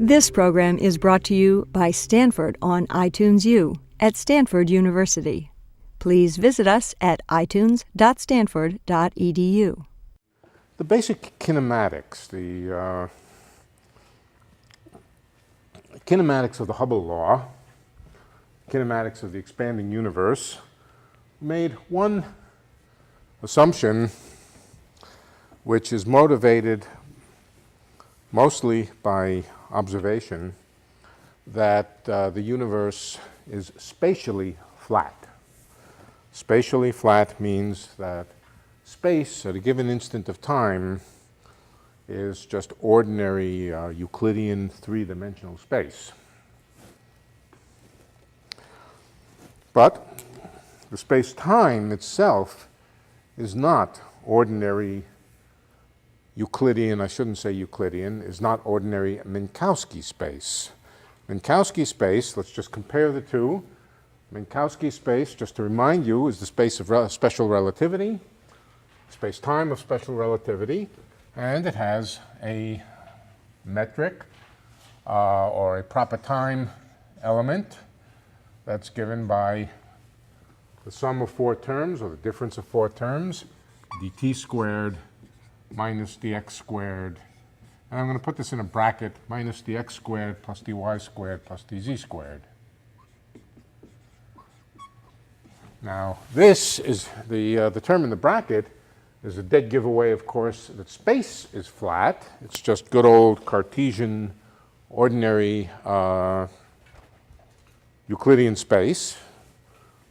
This program is brought to you by Stanford on iTunes U at Stanford University. Please visit us at itunes.stanford.edu. The basic kinematics, the kinematics of the Hubble law, kinematics of the expanding universe, made one assumption which is motivated mostly by observation, that the universe is spatially flat. Spatially flat means that space at a given instant of time is just ordinary Euclidean three-dimensional space. But the space-time itself is not ordinary Euclidean, I shouldn't say Euclidean, is not ordinary Minkowski space. Minkowski space, let's just compare the two. Minkowski space, just to remind you, is the space of special relativity, space-time of special relativity, and it has a metric or a proper time element that's given by the sum of four terms, or the difference of four terms, dt squared minus dx squared, and I'm going to put this in a bracket, minus dx squared plus dy squared plus dz squared. Now, this is the term in the bracket is a dead giveaway, of course, that space is flat. It's just good old Cartesian, ordinary Euclidean space,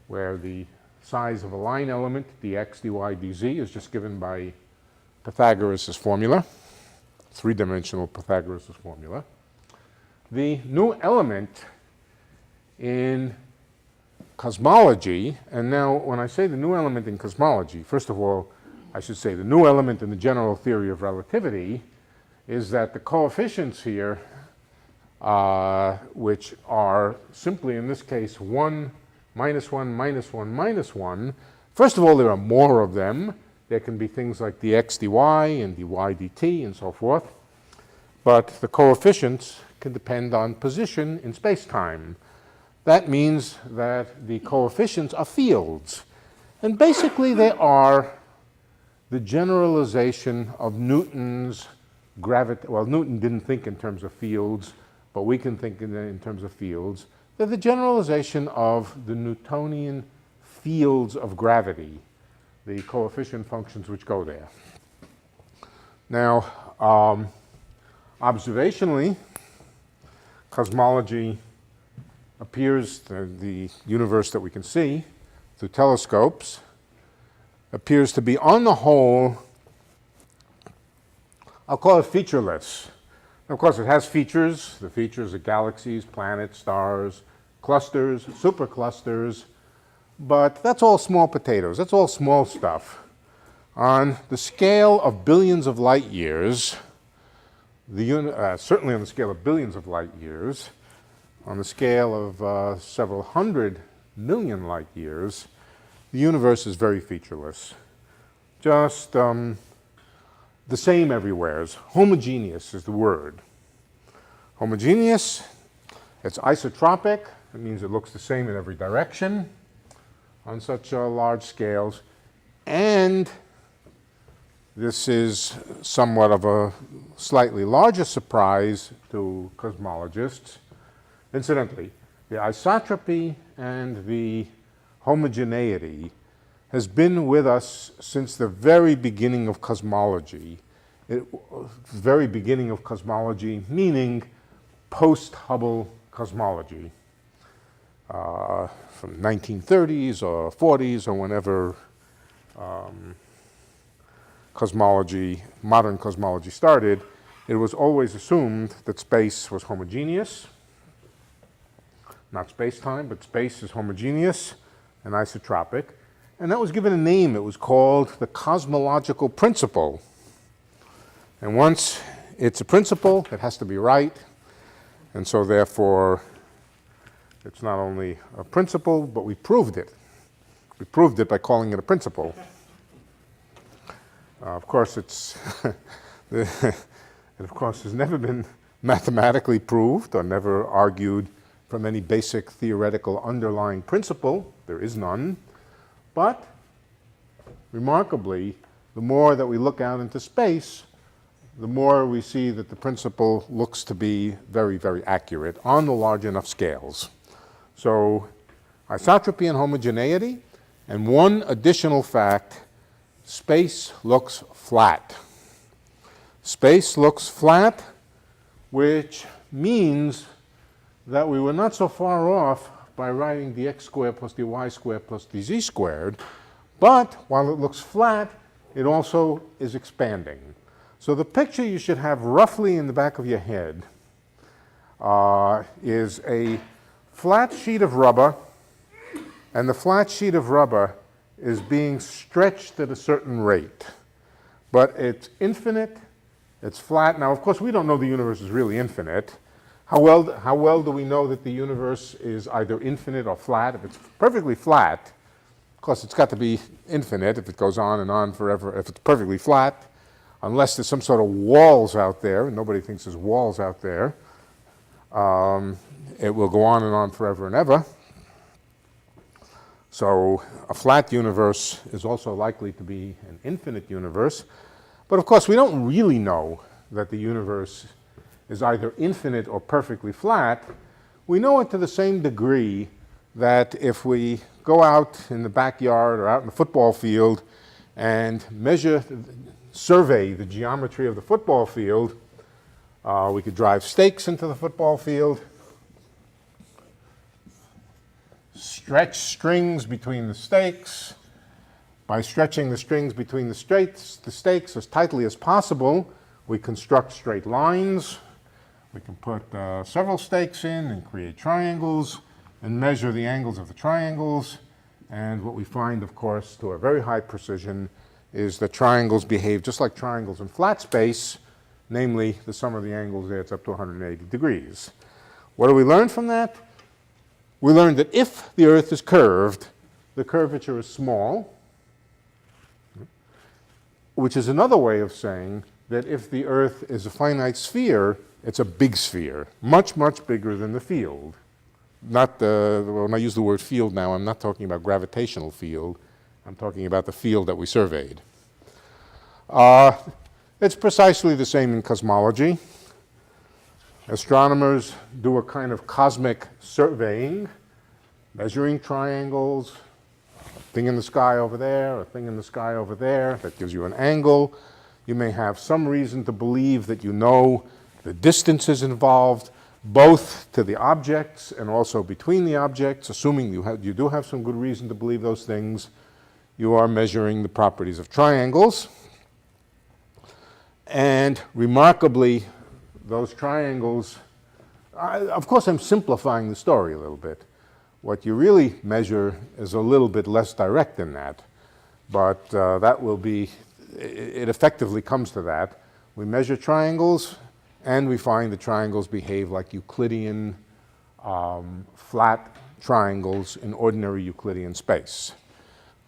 where the size of a line element, dx, dy, dz, is just given by Pythagoras' formula, three-dimensional Pythagoras' formula. The new element in cosmology, and now when I say the new element in cosmology, first of all, I should say the new element in the general theory of relativity is that the coefficients here, which are simply in this case 1, minus 1, minus 1, minus 1, first of all, there are more of them. There can be things like dx, dy, and dy, dt, and so forth. But the coefficients can depend on position in space-time. That means that the coefficients are fields. And basically they are the generalization of Newton's gravity. Well, Newton didn't think in terms of fields, but we can think in terms of fields. They're the generalization of the Newtonian fields of gravity, the coefficient functions which go there. Now, observationally, cosmology appears, the universe that we can see through telescopes, appears to be, on the whole, I'll call it featureless. Of course, it has features. The features are galaxies, planets, stars, clusters, superclusters, but that's all small potatoes. That's all small stuff. On the scale of billions of light years, certainly on the scale of billions of light years, on the scale of several hundred million light years, the universe is very featureless. Just the same everywhere. Homogeneous is the word. Homogeneous, it's isotropic. It means it looks the same in every direction on such large scales. And this is somewhat of a slightly larger surprise to cosmologists. Incidentally, the isotropy and the homogeneity has been with us since the very beginning of cosmology. Very beginning of cosmology, meaning post-Hubble cosmology. From 1930s or 40s or whenever modern cosmology started, it was always assumed that space was homogeneous. Not space-time, but space is homogeneous and isotropic. And that was given a name. It was called the cosmological principle. And once it's a principle, it has to be right. And so therefore, it's not only a principle, but we proved it. We proved it by calling it a principle. Of course, it's it of course has never been mathematically proved or never argued from any basic theoretical underlying principle. There is none. But remarkably, the more that we look out into space, the more we see that the principle looks to be very, very accurate on the large enough scales. So isotropy and homogeneity, and one additional fact, space looks flat. Space looks flat, which means that we were not so far off by writing the x squared plus the y squared plus the z squared, but while it looks flat, it also is expanding. So the picture you should have roughly in the back of your head is a flat sheet of rubber, and the flat sheet of rubber is being stretched at a certain rate. But it's infinite, it's flat. Now, of course, we don't know the universe is really infinite. How well do we know that the universe is either infinite or flat? If it's perfectly flat, of course, it's got to be infinite if it goes on and on forever. If it's perfectly flat, unless there's some sort of walls out there, and nobody thinks there's walls out there, it will go on and on forever and ever. So a flat universe is also likely to be an infinite universe. But of course, we don't really know that the universe is either infinite or perfectly flat. We know it to the same degree that if we go out in the backyard or out in the football field and survey the geometry of the football field, we could drive stakes into the football field, stretch strings between the stakes. By stretching the strings between the stakes as tightly as possible, we construct straight lines. We can put several stakes in and create triangles and measure the angles of the triangles. And what we find, of course, to a very high precision, is that triangles behave just like triangles in flat space, namely the sum of the angles adds up to 180 degrees. What do we learn from that? We learned that if the Earth is curved, the curvature is small, which is another way of saying that if the Earth is a finite sphere, it's a big sphere, much, much bigger than the field. When I use the word field now, I'm not talking about gravitational field. I'm talking about the field that we surveyed. It's precisely the same in cosmology. Astronomers do a kind of cosmic surveying, measuring triangles, a thing in the sky over there, a thing in the sky over there. That gives you an angle. You may have some reason to believe that you know the distances involved, both to the objects and also between the objects. Assuming you do have some good reason to believe those things, you are measuring the properties of triangles. And remarkably, those triangles, of course I'm simplifying the story a little bit. What you really measure is a little bit less direct than that, but that will be, it effectively comes to that. We measure triangles, and we find the triangles behave like Euclidean flat triangles in ordinary Euclidean space.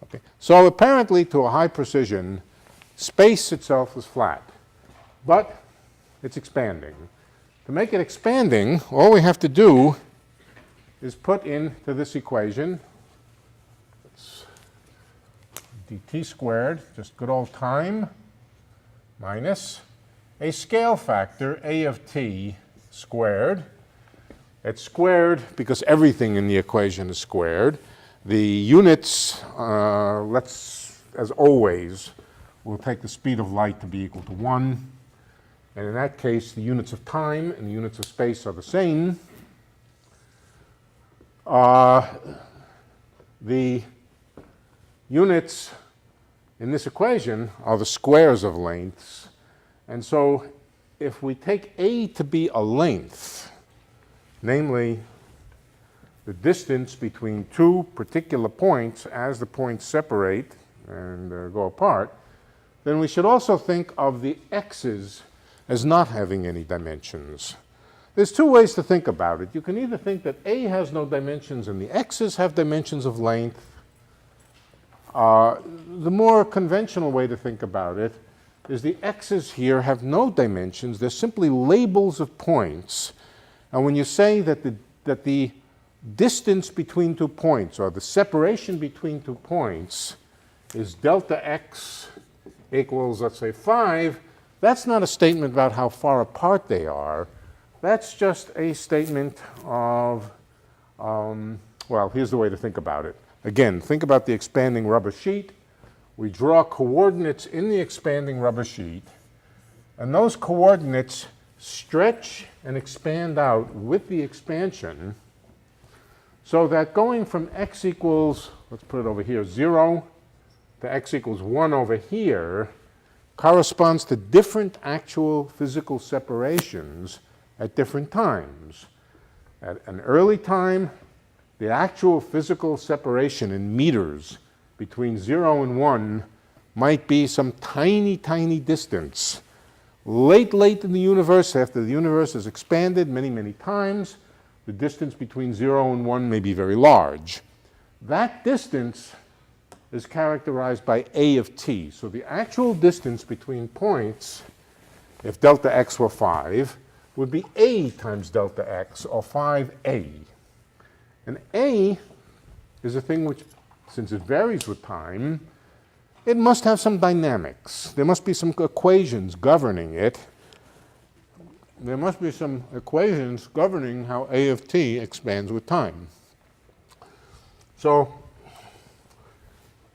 Okay. So apparently, to a high precision, space itself is flat, but it's expanding. To make it expanding, all we have to do is put into this equation, it's dt squared, just good old time, minus a scale factor, a of t squared. It's squared because everything in the equation is squared. The units, as always, we'll take the speed of light to be equal to 1. And in that case, the units of time and the units of space are the same. The units in this equation are the squares of lengths. And so if we take A to be a length, namely the distance between two particular points as the points separate and go apart, then we should also think of the x's as not having any dimensions. There's two ways to think about it. You can either think that A has no dimensions and the x's have dimensions of length. The more conventional way to think about it is the x's here have no dimensions. They're simply labels of points. And when you say that the distance between 2 points, or the separation between 2 points, is delta x equals, let's say, 5, that's not a statement about how far apart they are. That's just a statement of, well, here's the way to think about it. Again, think about the expanding rubber sheet. We draw coordinates in the expanding rubber sheet, and those coordinates stretch and expand out with the expansion, so that going from x equals, let's put it over here, 0 to x equals 1 over here corresponds to different actual physical separations at different times. At an early time, the actual physical separation in meters between 0 and 1 might be some tiny, tiny distance. Late in the universe, after the universe has expanded many, many times, the distance between 0 and 1 may be very large. That distance is characterized by a of t. So the actual distance between points, if delta x were 5, would be a times delta x, or 5a. And a is a thing which, since it varies with time, it must have some dynamics. There must be some equations governing it. There must be some equations governing how a of t expands with time. So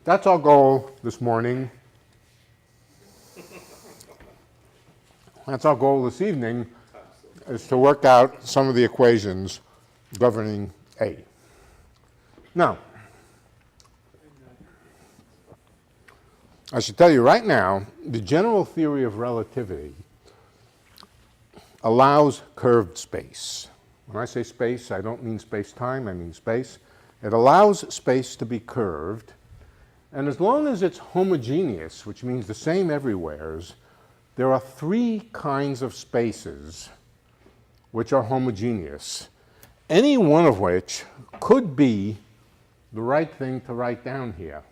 that's our goal this morning. That's our goal this evening, is to work out some of the equations governing A. Now, I should tell you right now, the general theory of relativity allows curved space. When I say space, I don't mean space-time, I mean space. It allows space to be curved, and as long as it's homogeneous, which means the same everywheres, there are 3 kinds of spaces which are homogeneous, any one of which could be the right thing to write down here.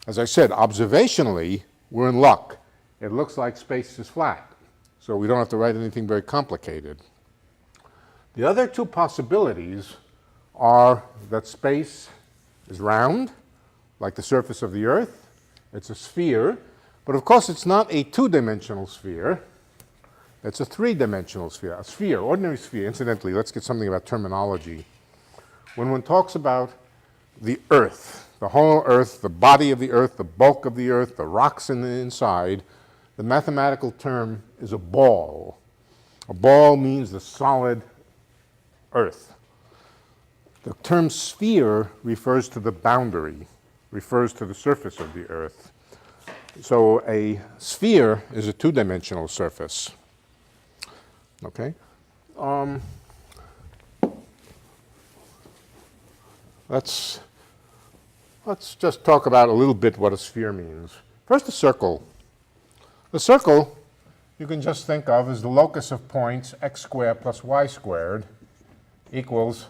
As I said, observationally, we're in luck. It looks like space is flat, so we don't have to write anything very complicated. The other 2 possibilities are that space is round, like the surface of the Earth. It's a sphere, but of course it's not a 2-dimensional sphere. It's a 3-dimensional sphere. A sphere, ordinary sphere. Incidentally, let's get something about terminology. When one talks about the Earth, the whole Earth, the body of the Earth, the bulk of the Earth, the rocks in the inside, the mathematical term is a ball. A ball means the solid Earth. The term sphere refers to the boundary, refers to the surface of the Earth. So a sphere is a 2-dimensional surface. Okay? Let's just talk about a little bit what a sphere means. First, a circle. The circle you can just think of as the locus of points x squared plus y squared equals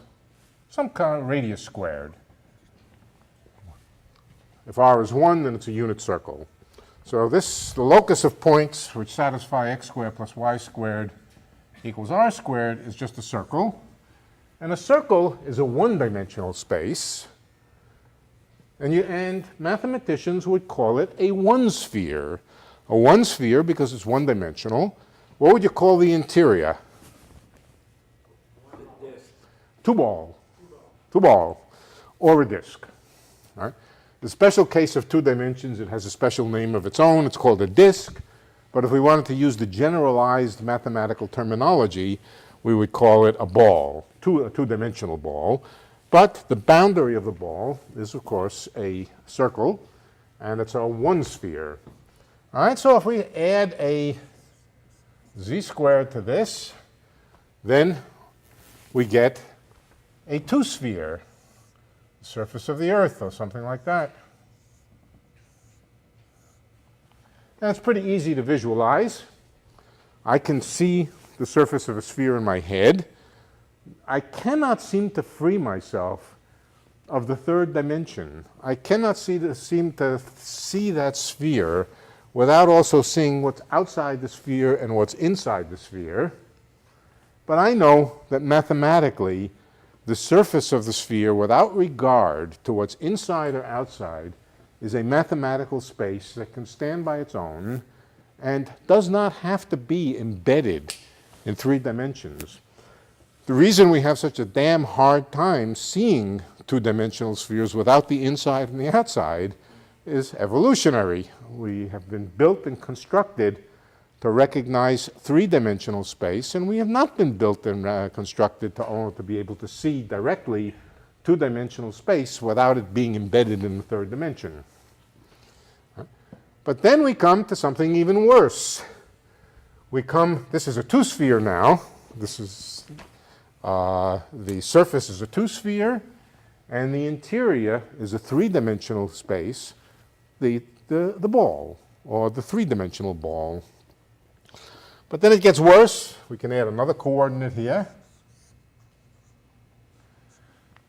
some kind of radius squared. If r is 1, then it's a unit circle. So the locus of points which satisfy x squared plus y squared equals r squared is just a circle. And a circle is a 1-dimensional space. And mathematicians would call it a 1-sphere. A 1-sphere because it's 1-dimensional. What would you call the interior? 2-ball. 2-ball. Or a disk. Right? The special case of 2 dimensions, it has a special name of its own. It's called a disk. But if we wanted to use the generalized mathematical terminology, we would call it a ball, a 2-dimensional ball. But the boundary of the ball is, of course, a circle, and it's a 1-sphere. All right, so if we add a z squared to this, then we get a 2-sphere, the surface of the Earth, or something like that. And it's pretty easy to visualize. I can see the surface of a sphere in my head. I cannot seem to free myself of the 3rd dimension. I cannot seem to see that sphere without also seeing what's outside the sphere and what's inside the sphere. But I know that mathematically, the surface of the sphere, without regard to what's inside or outside, is a mathematical space that can stand by its own and does not have to be embedded in 3 dimensions. The reason we have such a damn hard time seeing 2-dimensional spheres without the inside and the outside is evolutionary. We have been built and constructed to recognize 3-dimensional space, and we have not been built and constructed to be able to see directly 2-dimensional space without it being embedded in the 3rd dimension. But then we come to something even worse. This is a 2-sphere now. This is, the surface is a 2-sphere, and the interior is a 3-dimensional space, the ball, or the 3-dimensional ball. But then it gets worse. We can add another coordinate here.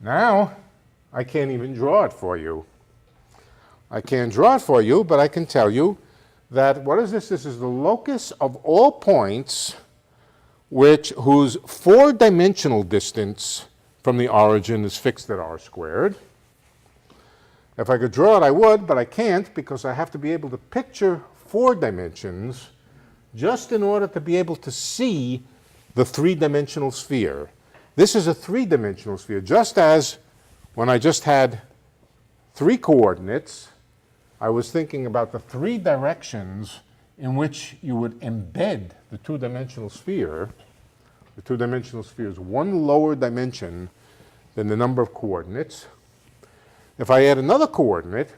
Now, I can't even draw it for you. I can't draw it for you, but I can tell you that, what is this? This is the locus of all points whose 4-dimensional distance from the origin is fixed at r squared. If I could draw it, I would, but I can't because I have to be able to picture 4 dimensions just in order to be able to see the 3-dimensional sphere. This is a 3-dimensional sphere, just as when I just had 3 coordinates, I was thinking about the 3 directions in which you would embed the 2-dimensional sphere. The 2-dimensional sphere is 1 lower dimension than the number of coordinates. If I add another coordinate,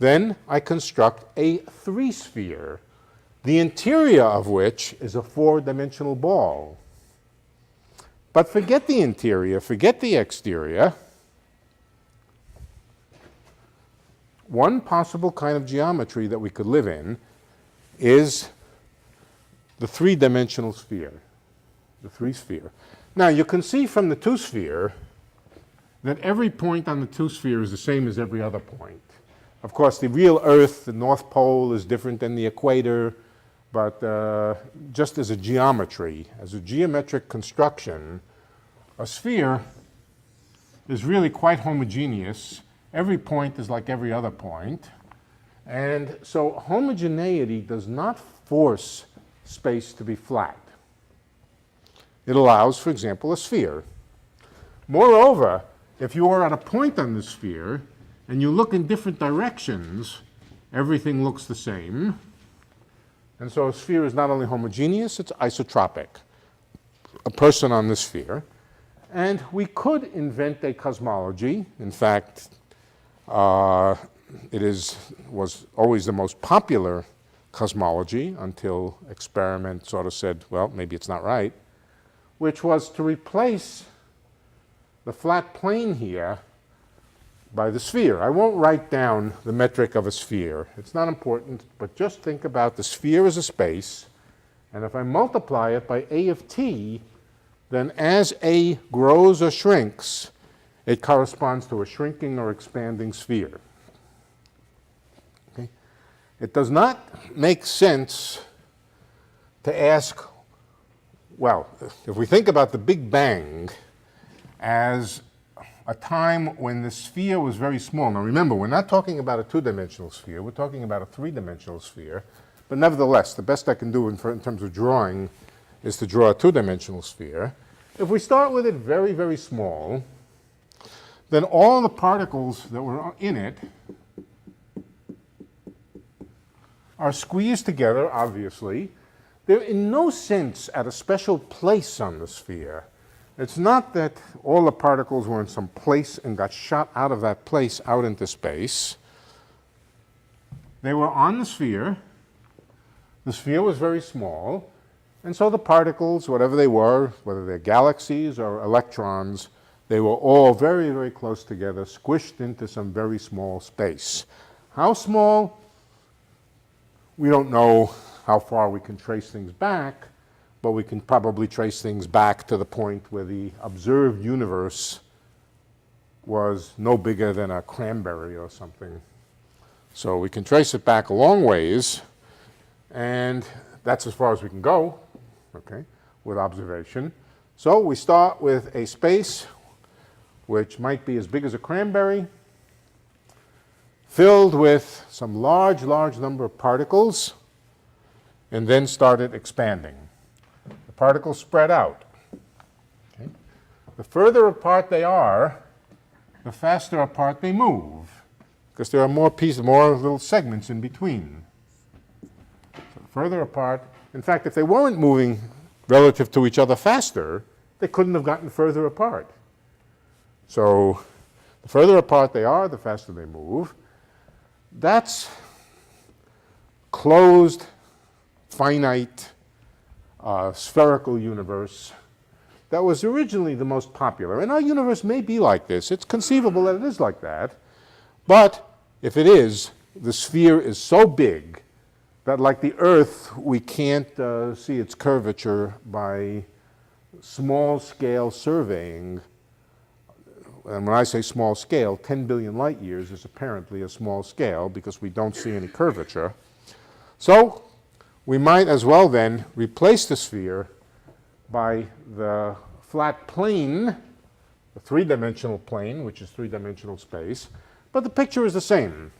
then I construct a 3-sphere, the interior of which is a 4-dimensional ball. But forget the interior, forget the exterior. One possible kind of geometry that we could live in is the 3-dimensional sphere, the 3-sphere. Now, you can see from the 2-sphere that every point on the 2-sphere is the same as every other point. Of course, the real Earth, the North Pole, is different than the equator, but just as a geometry, as a geometric construction, a sphere is really quite homogeneous. Every point is like every other point. And so homogeneity does not force space to be flat. It allows, for example, a sphere. Moreover, if you are at a point on the sphere and you look in different directions, everything looks the same. And so a sphere is not only homogeneous, it's isotropic. A person on the sphere. And we could invent a cosmology. In fact, it was always the most popular cosmology until experiment sort of said, well, maybe it's not right, which was to replace the flat plane here by the sphere. I won't write down the metric of a sphere. It's not important, but just think about the sphere as a space, and if I multiply it by a of t, then as a grows or shrinks, it corresponds to a shrinking or expanding sphere. Okay? It does not make sense to ask, well, if we think about the Big Bang as a time when the sphere was very small. Now remember, we're not talking about a 2-dimensional sphere, we're talking about a 3-dimensional sphere, but nevertheless, the best I can do in terms of drawing is to draw a 2-dimensional sphere. If we start with it very, very small, then all the particles that were in it are squeezed together, obviously. They're in no sense at a special place on the sphere. It's not that all the particles were in some place and got shot out of that place out into space. They were on the sphere. The sphere was very small. And so the particles, whatever they were, whether they're galaxies or electrons, they were all very, very close together, squished into some very small space. How small? We don't know how far we can trace things back, but we can probably trace things back to the point where the observed universe was no bigger than a cranberry or something. So we can trace it back a long ways, and that's as far as we can go, okay, with observation. So we start with a space which might be as big as a cranberry, filled with some large number of particles, and then started expanding. The particles spread out. Okay. The further apart they are, the faster apart they move, because there are more pieces, more little segments in between. So further apart, in fact, if they weren't moving relative to each other faster, they couldn't have gotten further apart. So the further apart they are, the faster they move. That's closed, finite, spherical universe that was originally the most popular. And our universe may be like this. It's conceivable that it is like that. But if it is, the sphere is so big that, like the Earth, we can't see its curvature by small-scale surveying. And when I say small scale, 10 billion light years is apparently a small scale because we don't see any curvature. So we might as well then replace the sphere by the flat plane, the three-dimensional plane, which is three-dimensional space. But the picture is the same.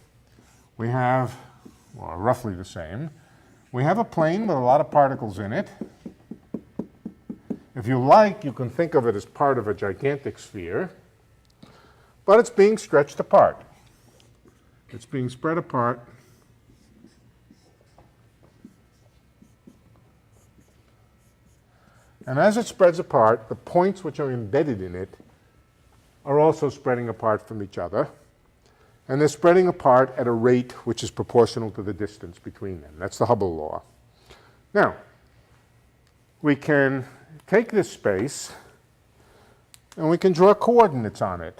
We have, well, roughly the same. We have a plane with a lot of particles in it. If you like, you can think of it as part of a gigantic sphere. But it's being stretched apart. It's being spread apart. And as it spreads apart, the points which are embedded in it are also spreading apart from each other. And they're spreading apart at a rate which is proportional to the distance between them. That's the Hubble law. Now, we can take this space and we can draw coordinates on it.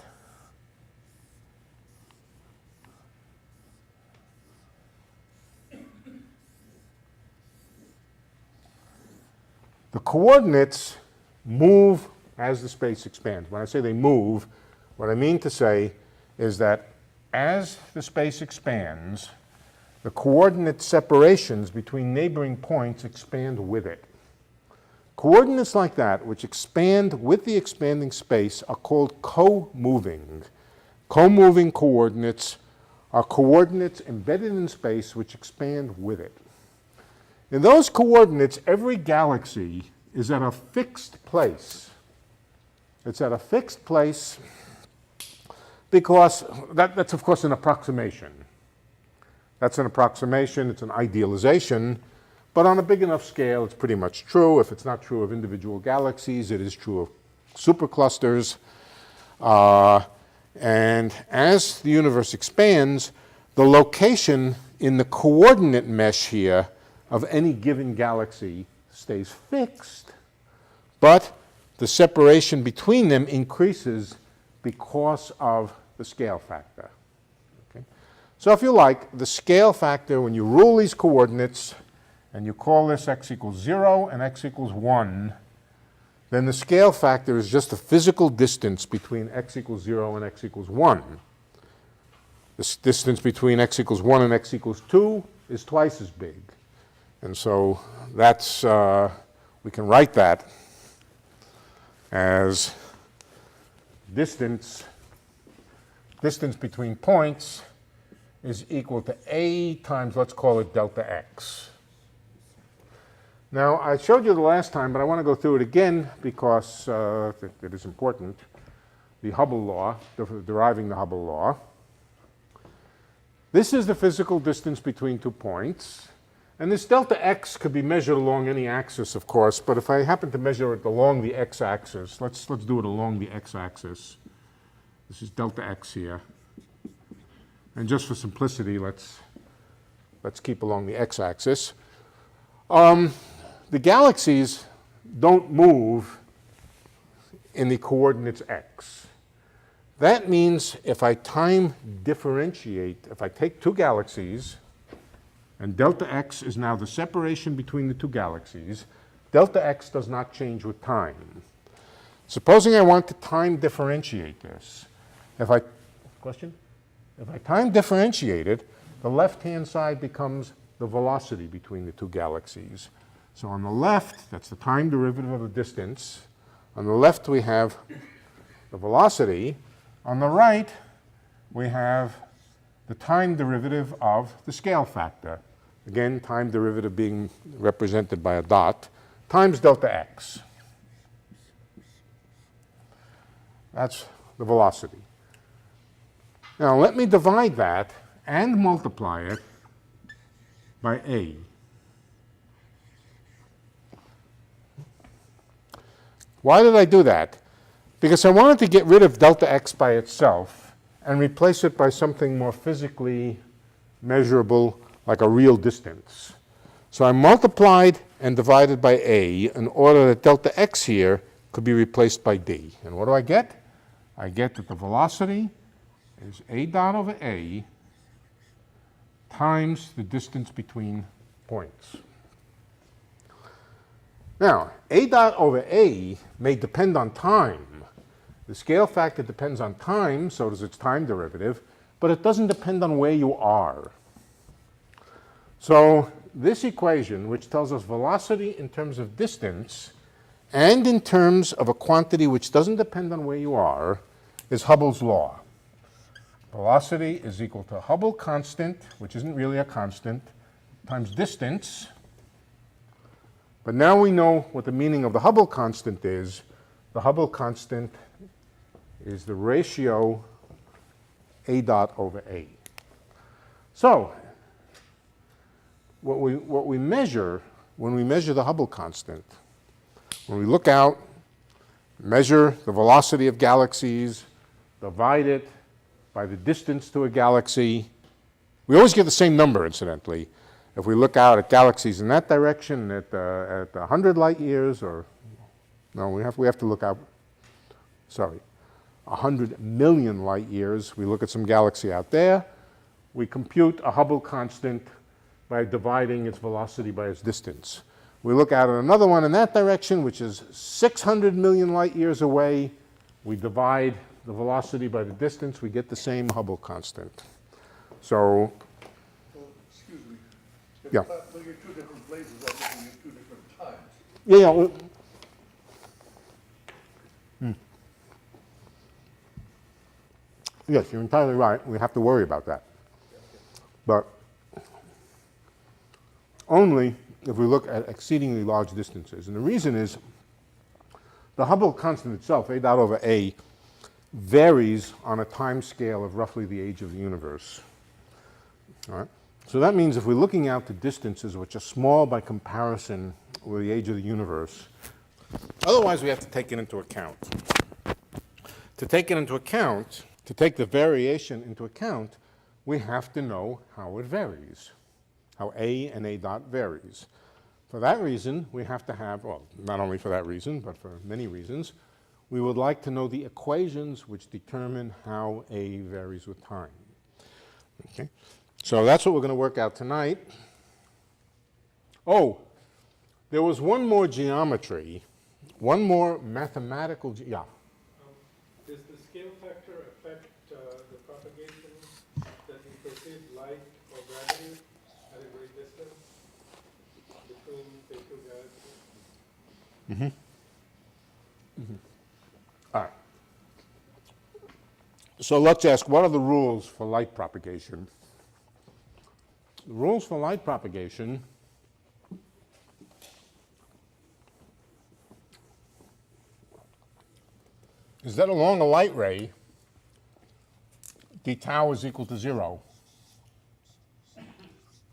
The coordinates move as the space expands. When I say they move, what I mean to say is that as the space expands, the coordinate separations between neighboring points expand with it. Coordinates like that, which expand with the expanding space, are called co-moving. Co-moving coordinates are coordinates embedded in space which expand with it. In those coordinates, every galaxy is at a fixed place. It's at a fixed place because that's, of course, an approximation. That's an approximation. It's an idealization. But on a big enough scale, it's pretty much true. If it's not true of individual galaxies, it is true of superclusters. And as the universe expands, the location in the coordinate mesh here of any given galaxy stays fixed, but the separation between them increases because of the scale factor. Okay? So if you like, the scale factor, when you rule these coordinates, and you call this x equals 0 and x equals 1, then the scale factor is just the physical distance between x equals 0 and x equals 1. This distance between x equals 1 and x equals 2 is twice as big. And so that's, we can write that as distance between points is equal to a times, let's call it delta x. Now, I showed you the last time, but I want to go through it again because it is important. The Hubble law, deriving the Hubble law. This is the physical distance between 2 points. And this delta x could be measured along any axis, of course, but if I happen to measure it along the x-axis, let's do it along the x-axis. This is delta x here. And just for simplicity, let's keep along the x-axis. The galaxies don't move in the coordinates x. That means if I time differentiate, if I take 2 galaxies, and delta x is now the separation between the 2 galaxies, delta x does not change with time. Supposing I want to time differentiate this. If I time differentiate it, the left-hand side becomes the velocity between the two galaxies. So on the left, that's the time derivative of the distance. On the left, we have the velocity. On the right, we have the time derivative of the scale factor. Again, time derivative being represented by a dot, times delta x. That's the velocity. Now let me divide that and multiply it by a. Why did I do that? Because I wanted to get rid of delta x by itself and replace it by something more physically measurable, like a real distance. So I multiplied and divided by a in order that delta x here could be replaced by d. And what do I get? I get that the velocity is a dot over a times the distance between points. Now, a dot over a may depend on time. The scale factor depends on time, so does its time derivative, but it doesn't depend on where you are. So this equation, which tells us velocity in terms of distance and in terms of a quantity which doesn't depend on where you are, is Hubble's law. Velocity is equal to Hubble constant, which isn't really a constant, times distance. But now we know what the meaning of the Hubble constant is. The Hubble constant is the ratio a dot over a. So what we measure when we measure the Hubble constant, when we look out, measure the velocity of galaxies, divide it by the distance to a galaxy, we always get the same number, incidentally. If we look out at galaxies in that direction at 100 light years, or no, we have to look out, 100 million light years. We look at some galaxy out there. We compute a Hubble constant by dividing its velocity by its distance. We look out at another one in that direction, which is 600 million light years away. We divide the velocity by the distance. We get the same Hubble constant. So, excuse me. Yeah. When you're two different places, that means you're two different times. yeah. Well, yes, you're entirely right. We have to worry about that. But only if we look at exceedingly large distances. And the reason is the Hubble constant itself, a dot over a, varies on a time scale of roughly the age of the universe. All right? So that means if we're looking out to distances which are small by comparison with the age of the universe, otherwise we have to take it into account. To take it into account, to take the variation into account, we have to know how it varies, how a and a dot varies. For that reason, we have to have, well, not only for that reason, but for many reasons, we would like to know the equations which determine how a varies with time. Okay? So that's what we're going to work out tonight. Oh, there was one more geometry, one more mathematical, yeah. Does the scale factor affect the propagation that we perceive light or gravity at a great distance between the two galaxies? All right. So let's ask, what are the rules for light propagation? The rules for light propagation is that along a light ray, d tau is equal to 0.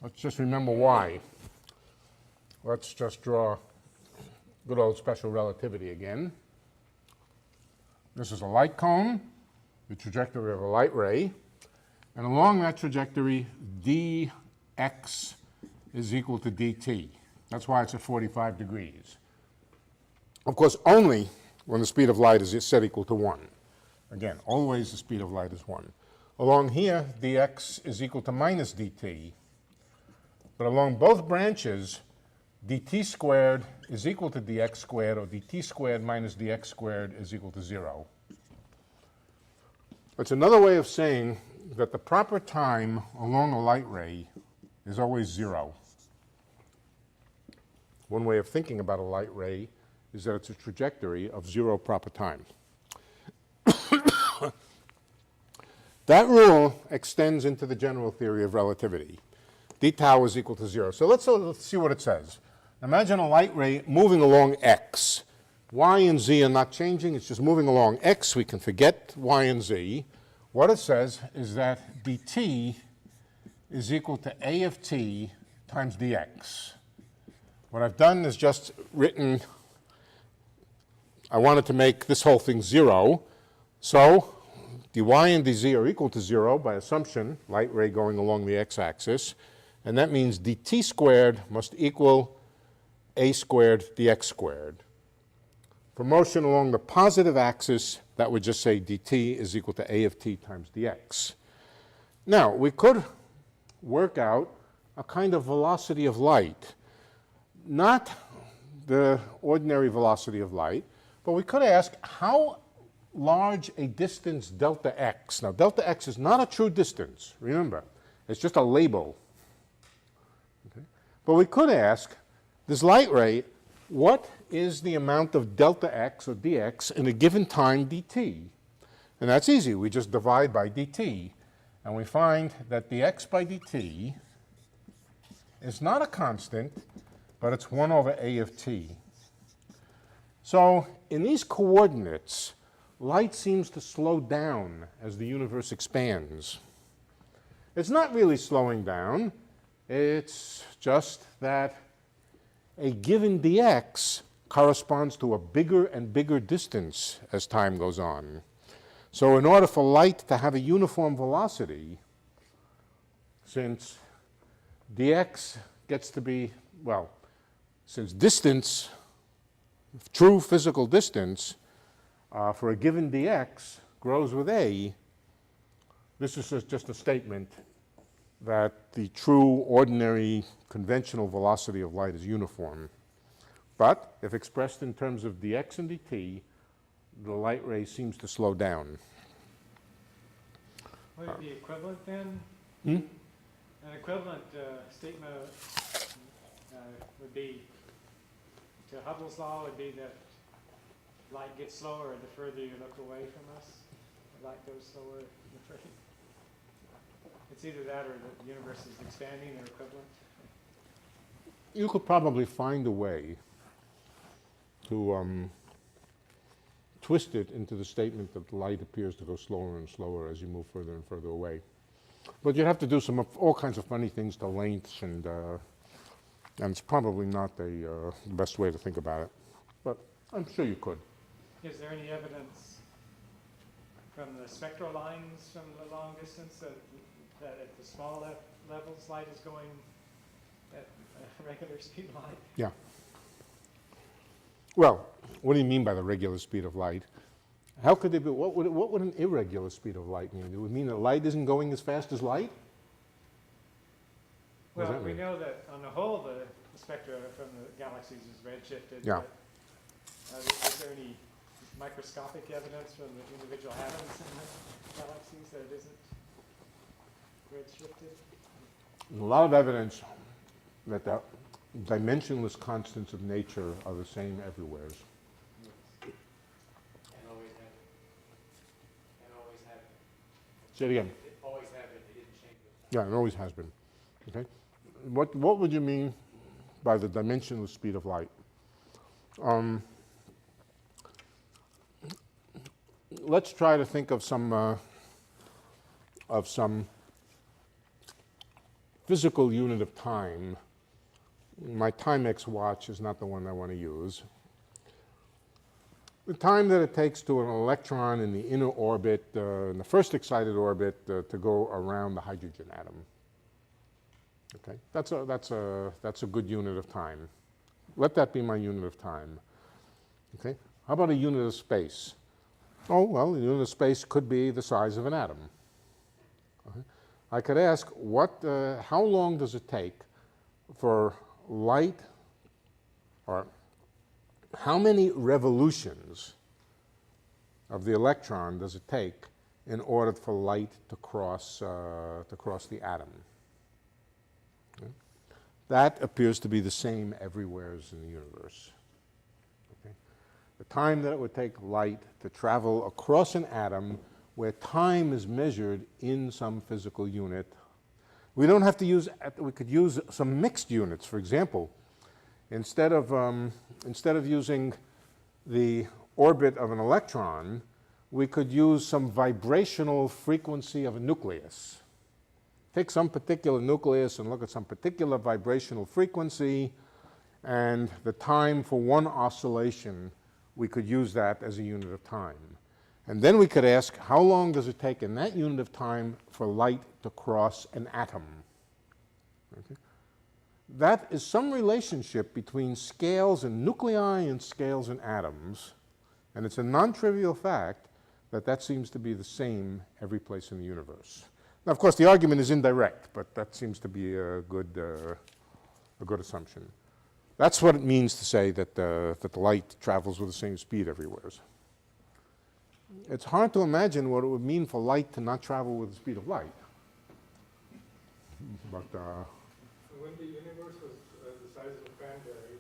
Let's just remember why. Let's just draw good old special relativity again. This is a light cone, the trajectory of a light ray, and along that trajectory, dx is equal to dt. That's why it's at 45 degrees. Of course, only when the speed of light is set equal to 1. Again, always the speed of light is 1. Along here, dx is equal to minus dt. But along both branches, dt squared is equal to dx squared, or dt squared minus dx squared is equal to 0. It's another way of saying that the proper time along a light ray is always 0. One way of thinking about a light ray is that it's a trajectory of 0 proper time. That rule extends into the general theory of relativity. D tau is equal to 0. So let's see what it says. Imagine a light ray moving along x. Y and z are not changing. It's just moving along x. We can forget y and z. What it says is that dt is equal to a of t times dx. What I've done is just written, I wanted to make this whole thing 0. So dy and dz are equal to 0 by assumption, light ray going along the x-axis. And that means dt squared must equal a squared dx squared. For motion along the positive axis, that would just say dt is equal to a of t times dx. Now, we could work out a kind of velocity of light. Not the ordinary velocity of light, but we could ask how large a distance delta x. Now, delta x is not a true distance, remember. It's just a label. Okay? But we could ask, this light ray, what is the amount of delta x or dx in a given time dt? And that's easy. We just divide by dt. And we find that dx by dt is not a constant, but it's 1 over a of t. So in these coordinates, light seems to slow down as the universe expands. It's not really slowing down. It's just that a given dx corresponds to a bigger and bigger distance as time goes on. So in order for light to have a uniform velocity, since dx gets to be, well, since distance, true physical distance, for a given dx grows with a, this is just a statement that the true, ordinary, conventional velocity of light is uniform. But if expressed in terms of dx and dt, the light ray seems to slow down. Would it be equivalent then? An equivalent statement would be, to Hubble's law, would be that light gets slower the further you look away from us. The light goes slower the further. It's either that or the universe is expanding. They're equivalent. You could probably find a way to twist it into the statement that light appears to go slower and slower as you move further and further away. But you'd have to do all kinds of funny things to lengths, and it's probably not the best way to think about it. But I'm sure you could. Is there any evidence from the spectral lines from the long distance that at the small levels light is going at a regular speed of light? Yeah. Well, what do you mean by the regular speed of light? How could it be? What would an irregular speed of light mean? It would mean that light isn't going as fast as light? Well, we know that on the whole the spectra from the galaxies is redshifted. Yeah. But, is there any microscopic evidence from the individual atoms in the galaxies that it isn't redshifted? There's a lot of evidence that the dimensionless constants of nature are the same everywhere. And always have it. And always have it. Say it again. It always have it. It didn't change it. Yeah, it always has been. Okay. What would you mean by the dimensionless speed of light? Let's try to think of some physical unit of time. My Timex watch is not the one I want to use. The time that it takes to an electron in the inner orbit, in the first excited orbit, to go around the hydrogen atom. Okay, that's a good unit of time. Let that be my unit of time. Okay, how about a unit of space? Oh, well, a unit of space could be the size of an atom. Okay. I could ask, how long does it take for light, or how many revolutions of the electron does it take in order for light to cross the atom. Okay? That appears to be the same everywhere in the universe. Okay? The time that it would take light to travel across an atom where time is measured in some physical unit. We don't have to use, we could use some mixed units. For example, instead of using the orbit of an electron, we could use some vibrational frequency of a nucleus. Take some particular nucleus and look at some particular vibrational frequency, and the time for one oscillation, we could use that as a unit of time. And then we could ask, how long does it take in that unit of time for light to cross an atom? Okay. That is some relationship between scales in nuclei and scales in atoms, and it's a non-trivial fact that that seems to be the same every place in the universe. Now, of course, the argument is indirect, but that seems to be a good assumption. That's what it means to say that the light travels with the same speed everywhere. It's hard to imagine what it would mean for light to not travel with the speed of light. But when the universe was the size of a cranberry,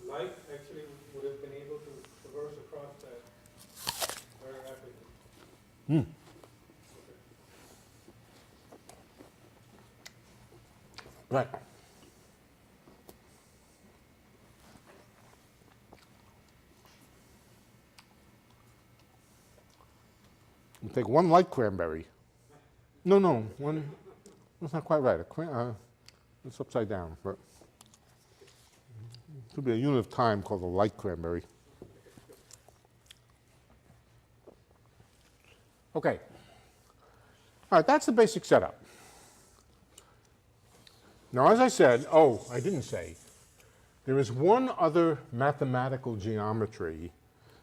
light actually would have been able to traverse across that very rapidly. Right. You take one light cranberry. No, one. That's not quite right. It's upside down, but it could be a unit of time called a light cranberry. Okay. All right, that's the basic setup. Now, as I said, I didn't say, there is one other mathematical geometry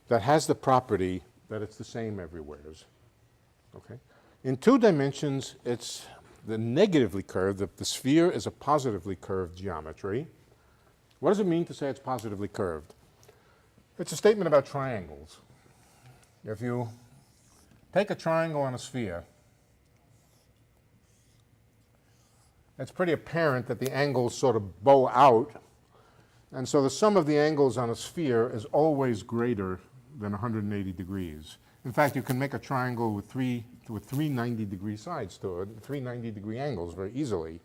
that has the property that it's the same everywhere. Okay? In 2 dimensions, it's the negatively curved. The sphere is a positively curved geometry. What does it mean to say it's positively curved? It's a statement about triangles. If you take a triangle on a sphere, it's pretty apparent that the angles sort of bow out, and so the sum of the angles on a sphere is always greater than 180 degrees. In fact, you can make a triangle with three 90-degree sides to it, 3 90-degree angles very easily.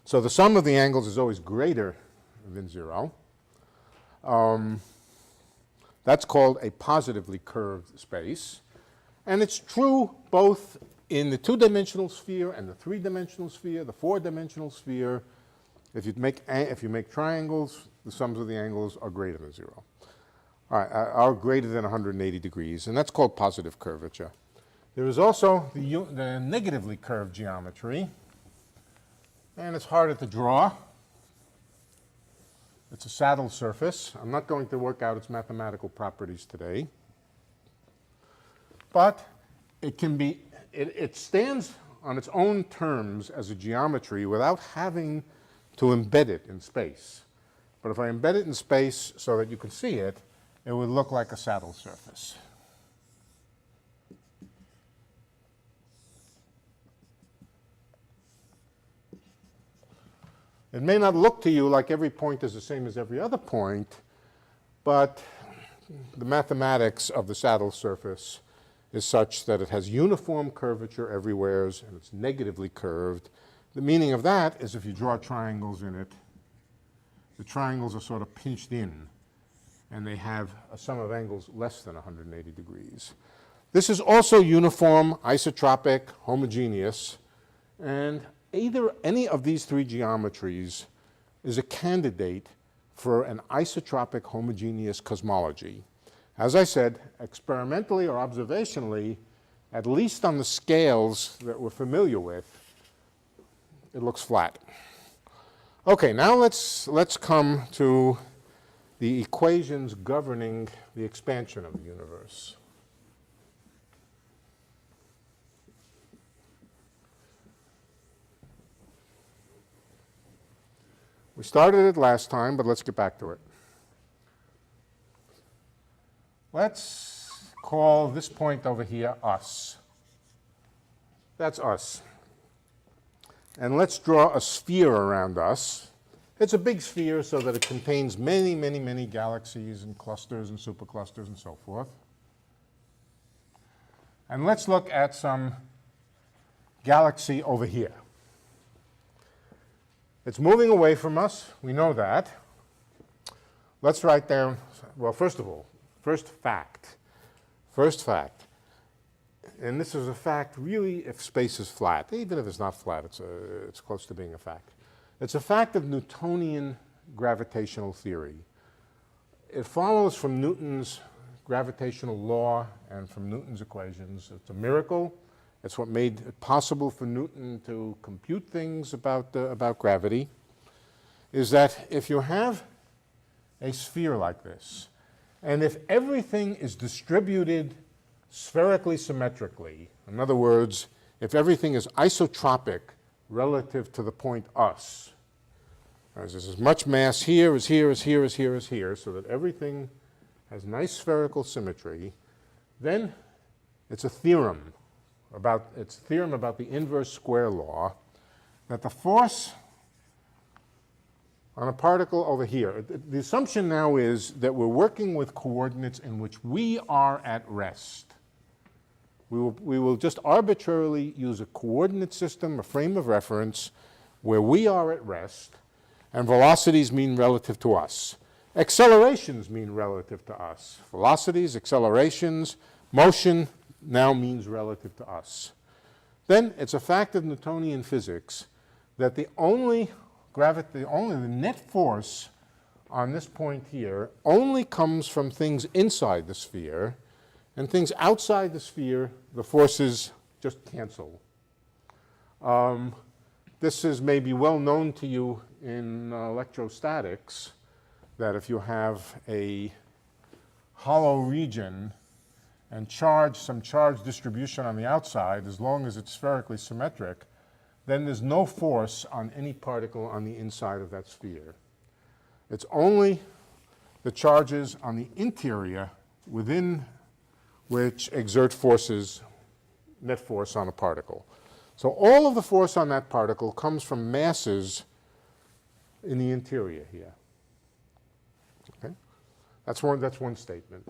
So the sum of the angles is always greater than 0. That's called a positively curved space. And it's true both in the 2-dimensional sphere and the 3-dimensional sphere, the 4-dimensional sphere. If you make triangles, the sums of the angles are greater than 0. Are greater than 180 degrees, and that's called positive curvature. There is also the negatively curved geometry, and it's harder to draw. It's a saddle surface. I'm not going to work out its mathematical properties today, but it stands on its own terms as a geometry without having to embed it in space. But if I embed it in space so that you can see it, it would look like a saddle surface. It may not look to you like every point is the same as every other point, but the mathematics of the saddle surface is such that it has uniform curvature everywhere and it's negatively curved. The meaning of that is if you draw triangles in it, the triangles are sort of pinched in, and they have a sum of angles less than 180 degrees. This is also uniform, isotropic, homogeneous, and any of these 3 geometries is a candidate for an isotropic homogeneous cosmology. As I said, experimentally or observationally, at least on the scales that we're familiar with, it looks flat. Okay, now let's come to the equations governing the expansion of the universe. We started it last time, but let's get back to it. Let's call this point over here us. That's us. And let's draw a sphere around us. It's a big sphere so that it contains many, many, many galaxies and clusters and superclusters and so forth. And let's look at some galaxy over here. It's moving away from us. We know that. Let's write down, well, first of all, first fact. First fact. And this is a fact, really, if space is flat. Even if it's not flat, it's close to being a fact. It's a fact of Newtonian gravitational theory. It follows from Newton's gravitational law and from Newton's equations. It's a miracle. It's what made it possible for Newton to compute things about gravity, is that if you have a sphere like this, and if everything is distributed spherically symmetrically, in other words, if everything is isotropic relative to the point us, as there's as much mass here as here as here as here as here, so that everything has nice spherical symmetry, then it's a theorem about the inverse square law, that the force on a particle over here, the assumption now is that we're working with coordinates in which we are at rest. We will just arbitrarily use a coordinate system, a frame of reference, where we are at rest, and velocities mean relative to us. Accelerations mean relative to us. Velocities, accelerations, motion now means relative to us. Then it's a fact of Newtonian physics that the net force on this point here only comes from things inside the sphere, and things outside the sphere, the forces just cancel. This is maybe well known to you in electrostatics, that if you have a hollow region and some charge distribution on the outside, as long as it's spherically symmetric, then there's no force on any particle on the inside of that sphere. It's only the charges on the interior within which exert forces, net force on a particle. So all of the force on that particle comes from masses in the interior here. Okay? That's one statement.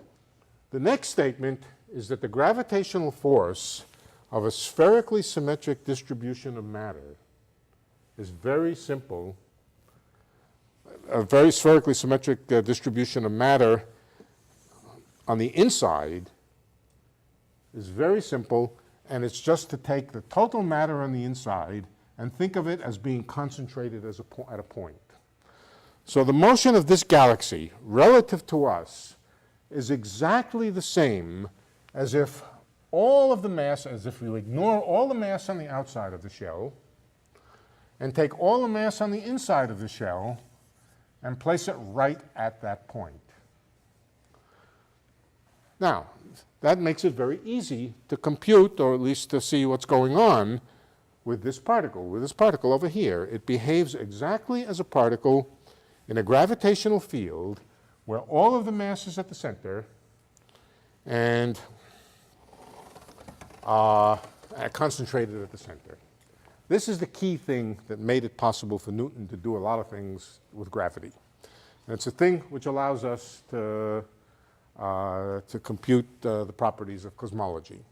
The next statement is that the gravitational force of a spherically symmetric distribution of matter is very simple. A very spherically symmetric distribution of matter on the inside is very simple, and it's just to take the total matter on the inside and think of it as being concentrated at a point. So the motion of this galaxy relative to us is exactly the same as if all of the mass, as if we ignore all the mass on the outside of the shell and take all the mass on the inside of the shell and place it right at that point. Now, that makes it very easy to compute, or at least to see what's going on with this particle over here. It behaves exactly as a particle in a gravitational field where all of the mass is at the center and concentrated at the center. This is the key thing that made it possible for Newton to do a lot of things with gravity. And it's a thing which allows us to compute the properties of cosmology.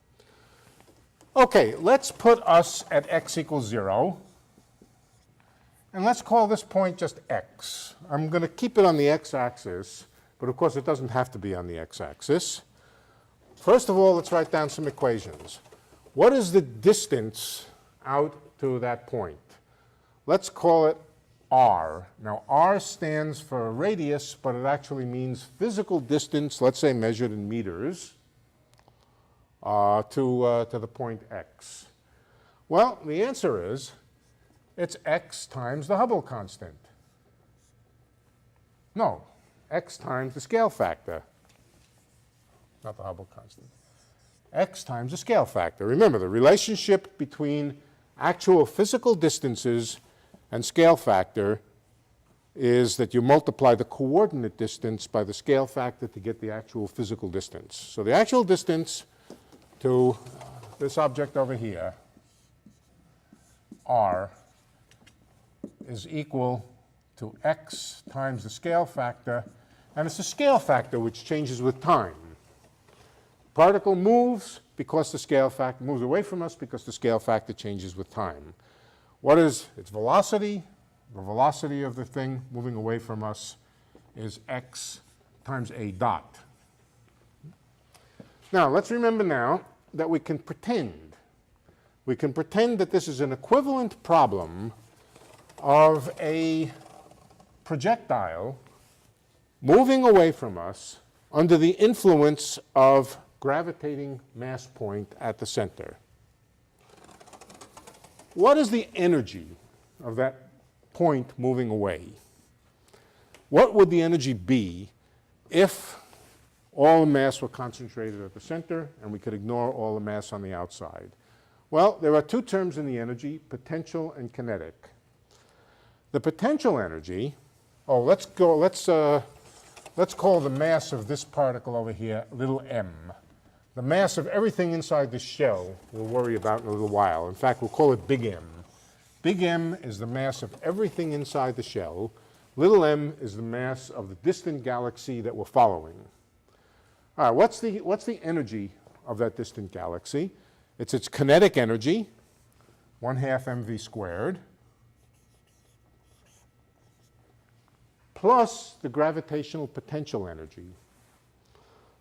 Okay, let's put us at x equals 0. And let's call this point just x. I'm going to keep it on the x-axis, but of course it doesn't have to be on the x-axis. First of all, let's write down some equations. What is the distance out to that point? Let's call it r. Now, r stands for radius, but it actually means physical distance, let's say measured in meters, to the point x. Well, the answer is it's x times the Hubble constant. No, x times the scale factor. Not the Hubble constant. X times the scale factor. Remember, the relationship between actual physical distances and scale factor is that you multiply the coordinate distance by the scale factor to get the actual physical distance. So the actual distance to this object over here, r, is equal to x times the scale factor, and it's the scale factor which changes with time. Particle moves because the scale factor moves away from us because the scale factor changes with time. What is its velocity? The velocity of the thing moving away from us is x times a dot. Now, let's remember now that we can pretend. We can pretend that this is an equivalent problem of a projectile moving away from us under the influence of gravitating mass point at the center. What is the energy of that point moving away? What would the energy be if all the mass were concentrated at the center and we could ignore all the mass on the outside? Well, there are two terms in the energy, potential and kinetic. The potential energy, let's call the mass of this particle over here little m. The mass of everything inside the shell we'll worry about in a little while. In fact, we'll call it big M. Big M is the mass of everything inside the shell. Little m is the mass of the distant galaxy that we're following. All right, what's the energy of that distant galaxy? It's its kinetic energy, 1/2 mv squared, plus the gravitational potential energy.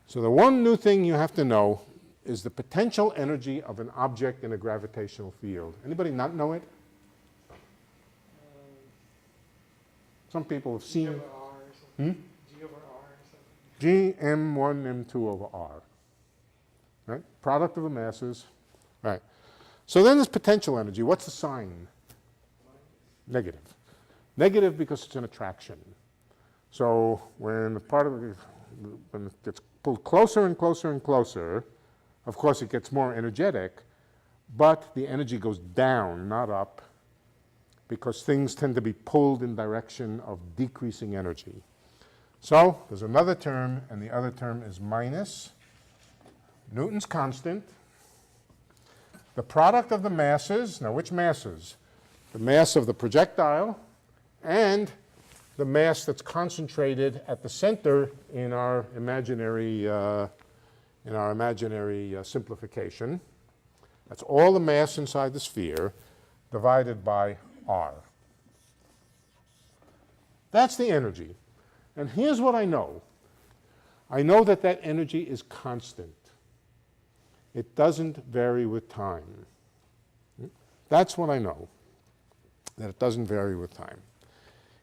So the one new thing you have to know is the potential energy of an object in a gravitational field. Anybody not know it? Some people have seen it. G over R or something. G m1 m2 over r. Right? Product of the masses. Right. So then there's potential energy. What's the sign? Negative. Negative because it's an attraction. So when the particle when it gets pulled closer and closer and closer, of course it gets more energetic, but the energy goes down, not up, because things tend to be pulled in direction of decreasing energy. So there's another term, and the other term is minus Newton's constant. The product of the masses, now which masses? The mass of the projectile and the mass that's concentrated at the center in our imaginary simplification. That's all the mass inside the sphere divided by r. That's the energy. And here's what I know. I know that that energy is constant. It doesn't vary with time. That's what I know, that it doesn't vary with time.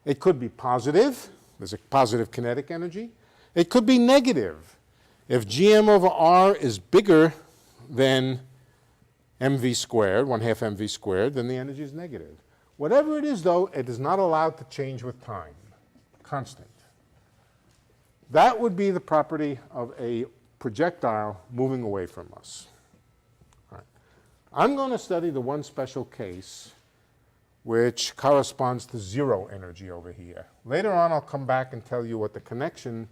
It could be positive. There's a positive kinetic energy. It could be negative. If gm over r is bigger than mv squared, 1/2 mv squared, then the energy is negative. Whatever it is, though, it is not allowed to change with time. Constant. That would be the property of a projectile moving away from us. All right. I'm going to study the one special case which corresponds to zero energy over here. Later on, I'll come back and tell you what the connection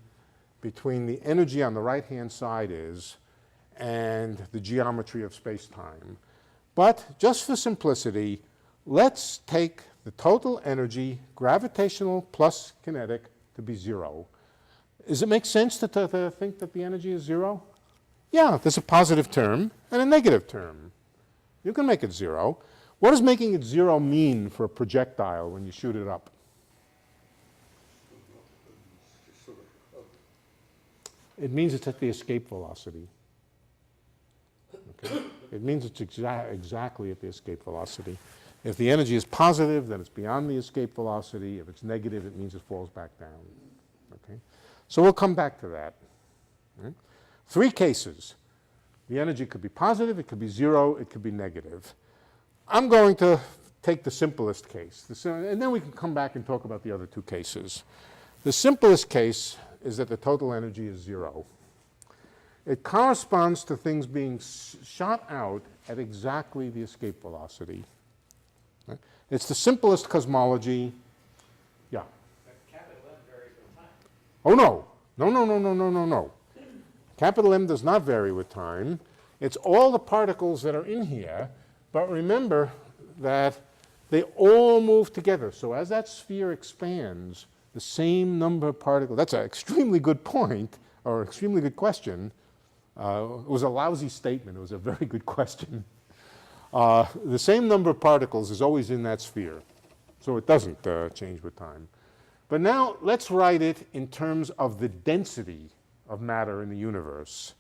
between the energy on the right-hand side is and the geometry of space-time. But just for simplicity, let's take the total energy, gravitational plus kinetic, to be zero. Does it make sense to think that the energy is zero? Yeah, there's a positive term and a negative term. You can make it zero. What does making it zero mean for a projectile when you shoot it up? It means it's at the escape velocity. Okay? It means it's exactly at the escape velocity. If the energy is positive, then it's beyond the escape velocity. If it's negative, it means it falls back down. Okay? So we'll come back to that. Okay? 3 cases. The energy could be positive, it could be zero, it could be negative. I'm going to take the simplest case, and then we can come back and talk about the other 2 cases. The simplest case is that the total energy is zero. It corresponds to things being shot out at exactly the escape velocity. Right? It's the simplest cosmology. Yeah? That Oh, no. No, no, no, no, no, no, no. Capital M does not vary with time. It's all the particles that are in here, but remember that they all move together. So as that sphere expands, the same number of particles, that's an extremely good point, or extremely good question. It was a lousy statement. It was a very good question. The same number of particles is always in that sphere, so it doesn't change with time. But now let's write it in terms of the density of matter in the universe.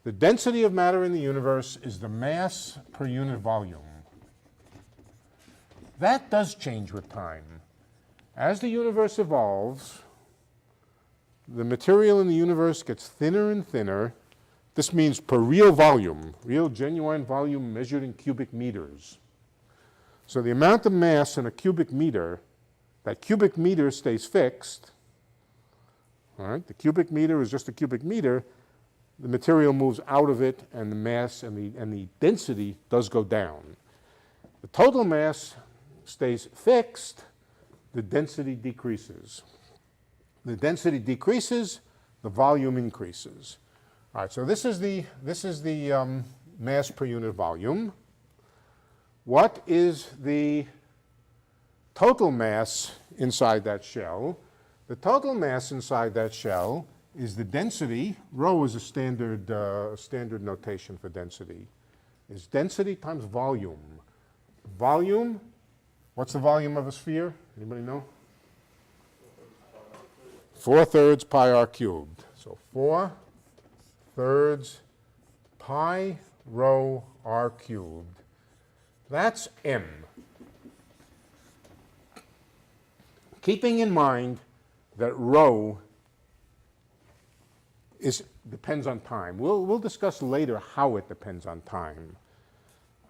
The density of matter in the universe is the mass per unit volume. That does change with time. As the universe evolves, the material in the universe gets thinner and thinner. This means per real volume, real genuine volume measured in cubic meters. So the amount of mass in a cubic meter, that cubic meter stays fixed. All right, the cubic meter is just a cubic meter. The material moves out of it, and the mass and the density does go down. The total mass stays fixed. The density decreases. The density decreases, the volume increases. All right, so this is the mass per unit volume. What is the total mass inside that shell? The total mass inside that shell is the density. Rho is a standard notation for density. Is density times volume. Volume, what's the volume of a sphere? Anybody know? 4/3 pi r cubed. So 4/3 pi rho r cubed. That's m. Keeping in mind that rho depends on time. We'll discuss later how it depends on time.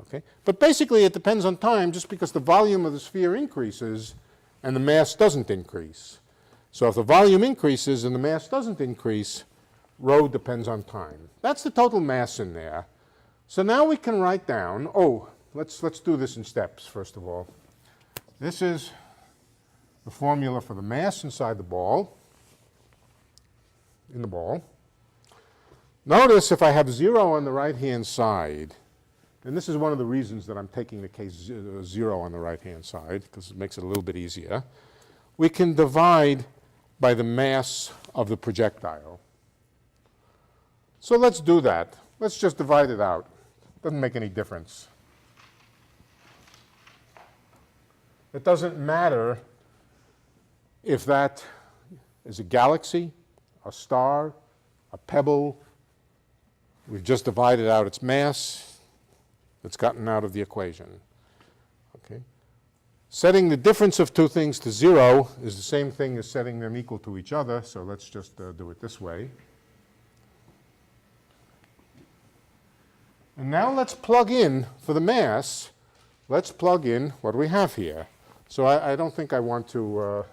Okay? But basically it depends on time just because the volume of the sphere increases and the mass doesn't increase. So if the volume increases and the mass doesn't increase, rho depends on time. That's the total mass in there. So now we can write down, let's do this in steps first of all. This is the formula for the mass inside the ball, in the ball. Notice if I have 0 on the right-hand side, and this is one of the reasons that I'm taking the case 0 on the right-hand side, because it makes it a little bit easier, we can divide by the mass of the projectile. So let's do that. Let's just divide it out. Doesn't make any difference. It doesn't matter if that is a galaxy, a star, a pebble. We've just divided out its mass. It's gotten out of the equation. Okay. Setting the difference of two things to 0 is the same thing as setting them equal to each other, so let's just do it this way. And now let's plug in, for the mass, let's plug in what we have here. So I don't think I want to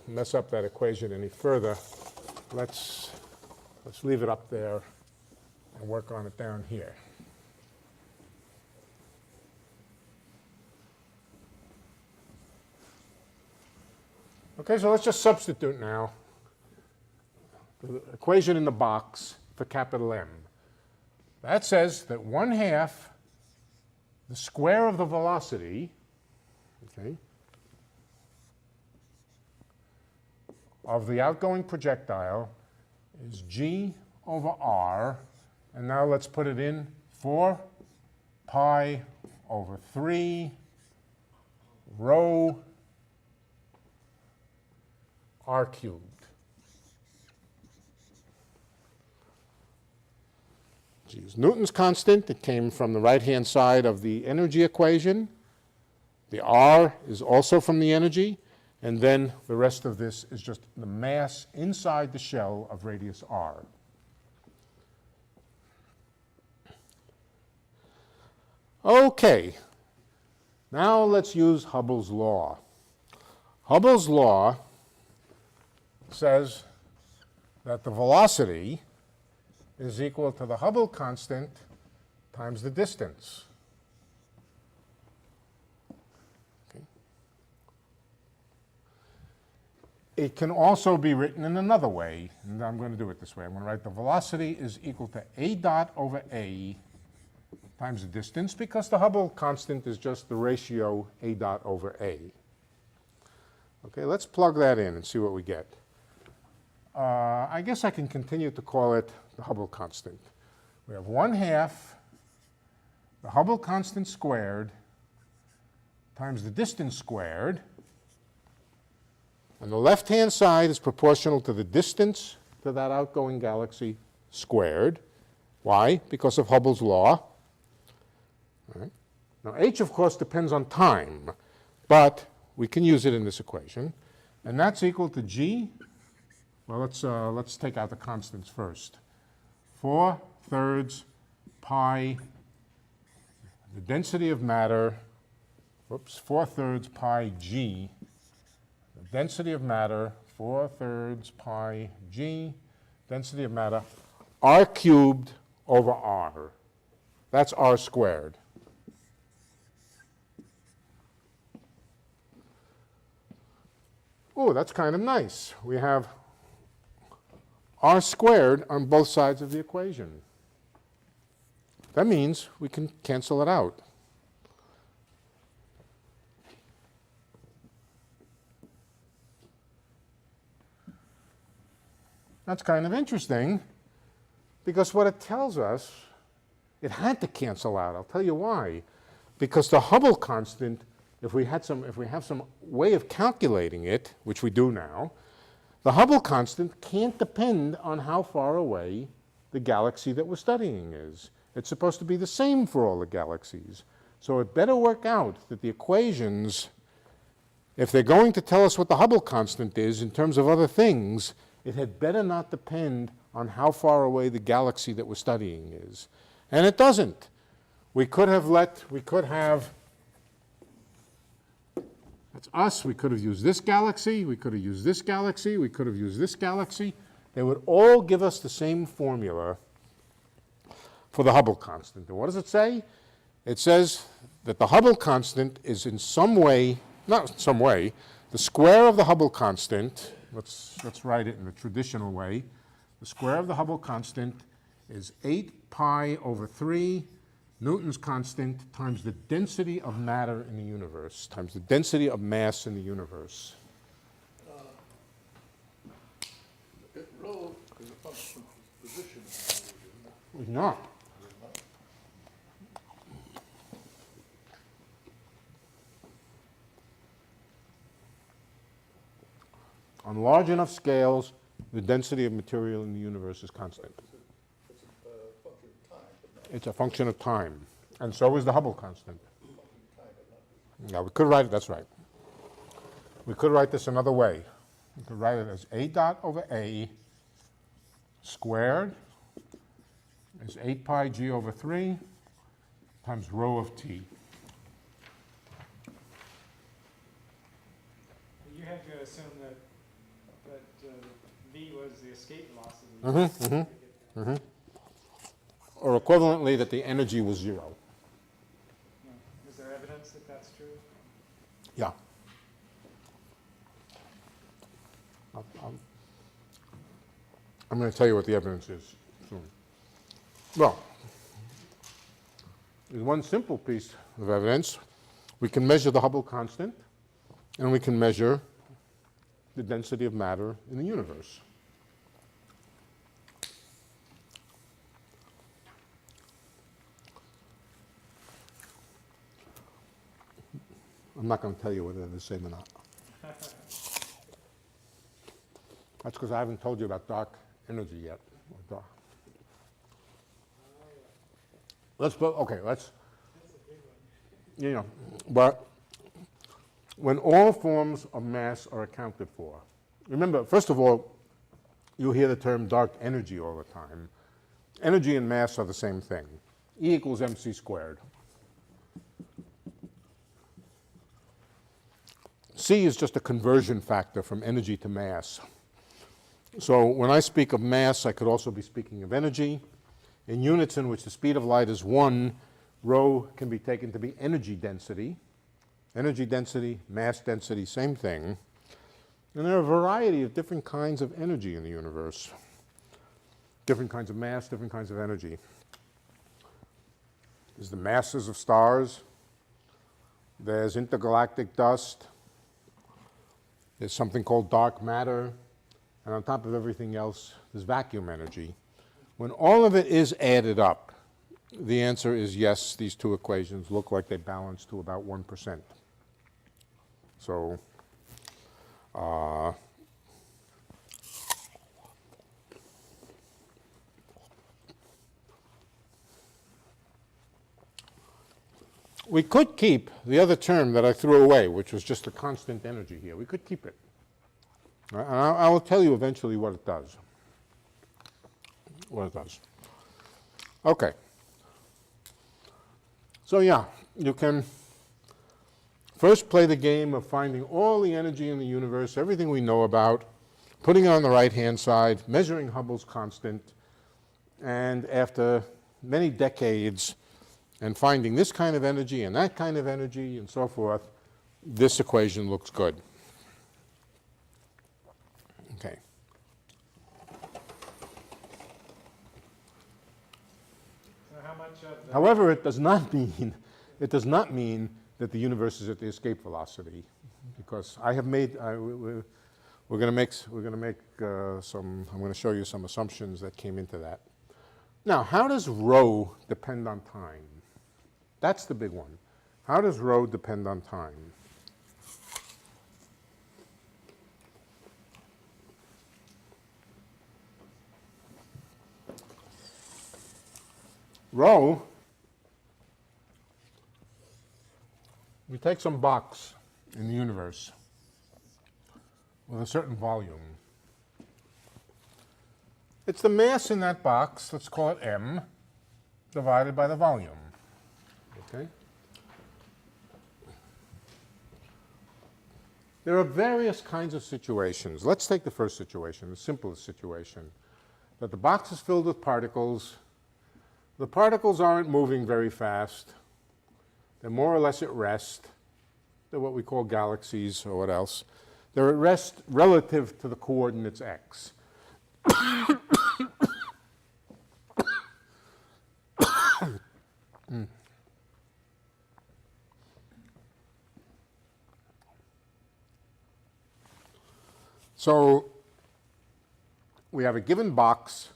mess up that equation any further. Let's leave it up there and work on it down here. Okay, so let's just substitute now the equation in the box for capital M. That says that 1/2 the square of the velocity, okay, of the outgoing projectile is g over r, and now let's put it in 4 pi over 3 rho r cubed. G is Newton's constant. It came from the right-hand side of the energy equation. The r is also from the energy. And then the rest of this is just the mass inside the shell of radius r. Okay. Now let's use Hubble's law. Hubble's law says that the velocity is equal to the Hubble constant times the distance. Okay. It can also be written in another way, and I'm going to do it this way. I'm going to write the velocity is equal to a dot over a times the distance, because the Hubble constant is just the ratio a dot over a. Okay, let's plug that in and see what we get. I guess I can continue to call it the Hubble constant. We have 1/2 the Hubble constant squared times the distance squared. And the left-hand side is proportional to the distance to that outgoing galaxy squared. Why? Because of Hubble's law. All right. Now, h, of course, depends on time, but we can use it in this equation. And that's equal to g. Well, let's take out the constants first. 4/3 pi, the density of matter, 4/3 pi g, the density of matter, 4/3 pi g, density of matter, r cubed over r. That's r squared. Oh, that's kind of nice. We have r squared on both sides of the equation. That means we can cancel it out. That's kind of interesting, because what it tells us, it had to cancel out. I'll tell you why. Because the Hubble constant, if we have some way of calculating it, which we do now, the Hubble constant can't depend on how far away the galaxy that we're studying is. It's supposed to be the same for all the galaxies. So it better work out that the equations, if they're going to tell us what the Hubble constant is in terms of other things, it had better not depend on how far away the galaxy that we're studying is. And it doesn't. We could have, that's us, we could have used this galaxy, we could have used this galaxy, we could have used this galaxy. They would all give us the same formula for the Hubble constant. And what does it say? It says that the Hubble constant is in some way, not in some way, the square of the Hubble constant, let's write it in the traditional way, the square of the Hubble constant is 8 pi over 3 Newton's constant times the density of matter in the universe, times the density of mass in the universe. Rho is a function of position. It's not. On large enough scales, the density of material in the universe is constant. It's a function of time. And so is the Hubble constant. Yeah, we could write it, that's right. We could write this another way. We could write it as a dot over a squared is 8 pi g over 3 times rho of t. You had to assume that v was the escape velocity. Or equivalently, that the energy was 0. Is there evidence that that's true? Yeah. I'm going to tell you what the evidence is soon. Well, there's one simple piece of evidence. We can measure the Hubble constant, and we can measure the density of matter in the universe. I'm not going to tell you whether they're the same or not. That's because I haven't told you about dark energy yet. But when all forms of mass are accounted for, remember, first of all, you hear the term dark energy all the time. Energy and mass are the same thing. E equals mc squared. C is just a conversion factor from energy to mass. So when I speak of mass, I could also be speaking of energy. In units in which the speed of light is 1, rho can be taken to be energy density. Energy density, mass density, same thing. And there are a variety of different kinds of energy in the universe. Different kinds of mass, different kinds of energy. There's the masses of stars. There's intergalactic dust. There's something called dark matter. And on top of everything else, there's vacuum energy. When all of it is added up, the answer is yes, these two equations look like they balance to about 1%. So, we could keep the other term that I threw away, which was just a constant energy here. We could keep it. And I will tell you eventually what it does. What it does. Okay. So yeah, you can first play the game of finding all the energy in the universe, everything we know about, putting it on the right-hand side, measuring Hubble's constant, and after many decades and finding this kind of energy and that kind of energy and so forth, this equation looks good. Okay. So how much of the... However, it does not mean that the universe is at the escape velocity, because I have made we're going to make some. I'm going to show you some assumptions that came into that. Now, how does rho depend on time? That's the big one. How does rho depend on time? Rho, we take some box in the universe with a certain volume. It's the mass in that box, let's call it m, divided by the volume. Okay? There are various kinds of situations. Let's take the first situation, the simplest situation, that the box is filled with particles. The particles aren't moving very fast. They're more or less at rest. They're what we call galaxies or what else. They're at rest relative to the coordinates x. So we have a given box.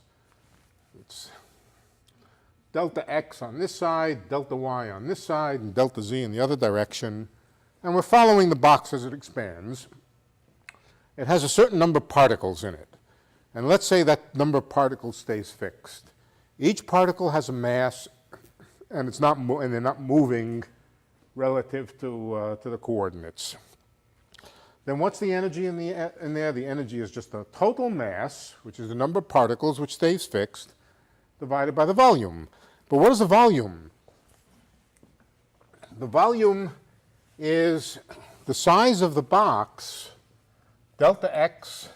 It's delta x on this side, delta y on this side, and delta z in the other direction. And we're following the box as it expands. It has a certain number of particles in it. And let's say that number of particles stays fixed. Each particle has a mass, and they're not moving relative to the coordinates. Then what's the energy in there? The energy is just the total mass, which is the number of particles which stays fixed, divided by the volume. But what is the volume? The volume is the size of the box, delta x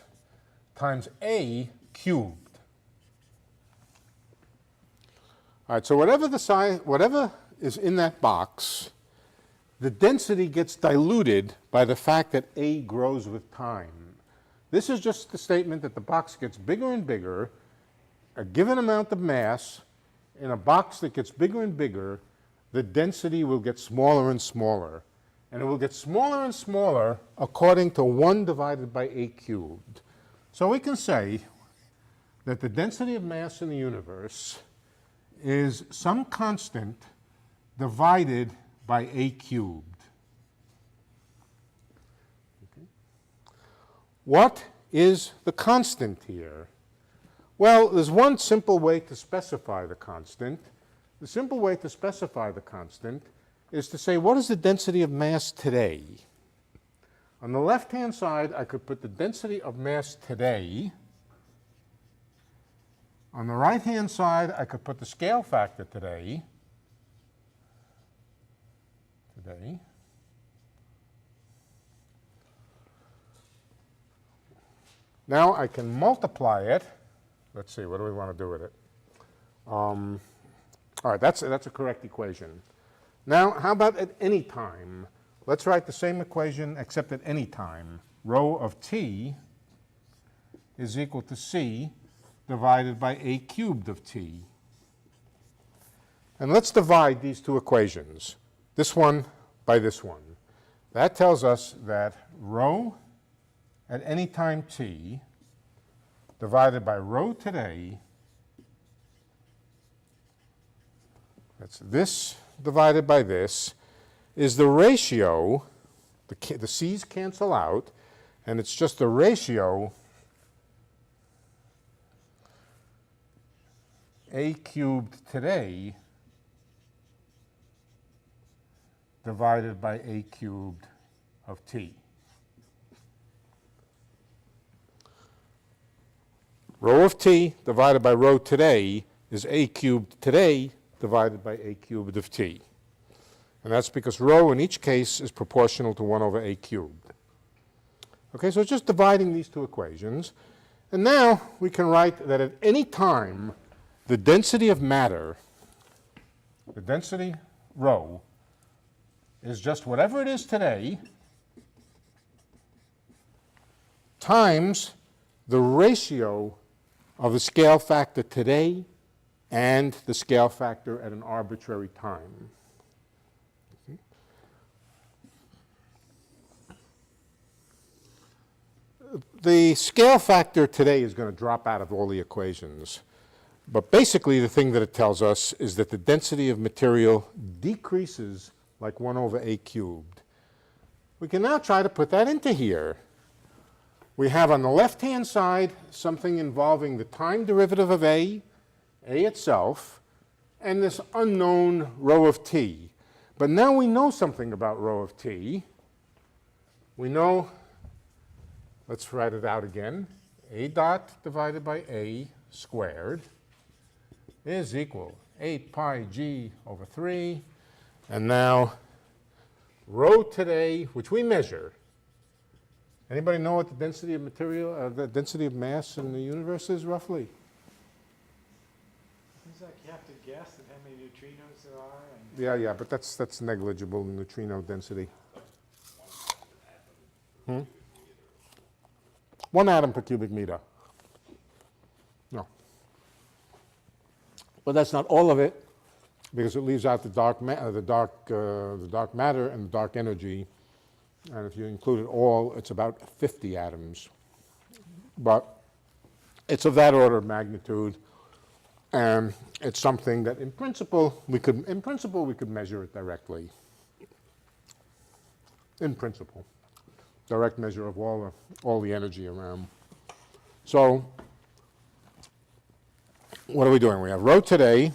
times a cubed. All right, so whatever is in that box, the density gets diluted by the fact that A grows with time. This is just the statement that the box gets bigger and bigger. A given amount of mass in a box that gets bigger and bigger, the density will get smaller and smaller. And it will get smaller and smaller according to 1 divided by A cubed. So we can say that the density of mass in the universe is some constant divided by A cubed. Okay. What is the constant here? Well, there's one simple way to specify the constant. The simple way to specify the constant is to say, what is the density of mass today? On the left-hand side, I could put the density of mass today. On the right-hand side, I could put the scale factor today. Now I can multiply it. Let's see, what do we want to do with it? All right, that's a correct equation. Now, how about at any time? Let's write the same equation except at any time. rho of t is equal to c divided by a cubed of t. And let's divide these two equations, this one by this one. That tells us that rho at any time t divided by rho today, that's this divided by this, is the ratio, the c's cancel out, and it's just the ratio a cubed today divided by a cubed of t. Rho of t divided by rho today is a cubed today divided by a cubed of t. And that's because rho in each case is proportional to 1 over a cubed. Okay, so it's just dividing these two equations. And now we can write that at any time the density of matter, the density rho, is just whatever it is today times the ratio of the scale factor today and the scale factor at an arbitrary time. Okay. The scale factor today is going to drop out of all the equations. But basically the thing that it tells us is that the density of material decreases like 1 over a cubed. We can now try to put that into here. We have on the left-hand side something involving the time derivative of a itself, and this unknown rho of t. But now we know something about rho of t. We know, let's write it out again, a dot divided by a squared is equal 8 pi g over 3. And now rho today, which we measure. Anybody know what the density of material, the density of mass in the universe is roughly? Seems like you have to guess at how many neutrinos there are. And Yeah, but that's negligible neutrino density. 1 atom per cubic meter. No. But that's not all of it, because it leaves out the dark matter and the dark energy. And if you include it all, it's about 50 atoms. But it's of that order of magnitude, and it's something that in principle we could measure it directly. In principle. Direct measure of all the energy around. So what are we doing? We have rho today.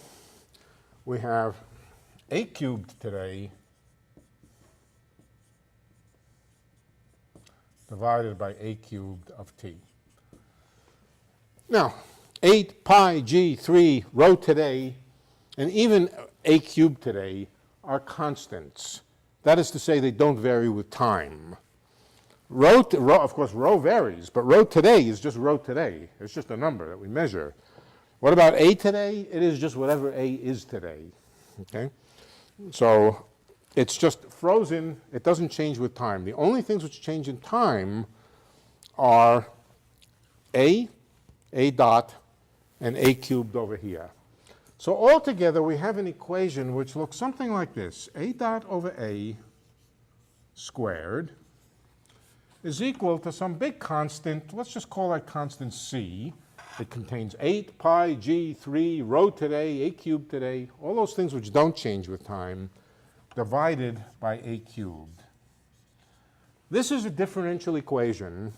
We have a cubed today divided by a cubed of t. Now, 8 pi g 3 rho today and even a cubed today are constants. That is to say, they don't vary with time. Of course, rho varies, but rho today is just rho today. It's just a number that we measure. What about a today? It is just whatever a is today. Okay? So it's just frozen. It doesn't change with time. The only things which change in time are a dot, and a cubed over here. So altogether, we have an equation which looks something like this. A dot over a squared is equal to some big constant. Let's just call that constant c. It contains 8 pi g 3 rho today, a cubed today, all those things which don't change with time, divided by a cubed. This is a differential equation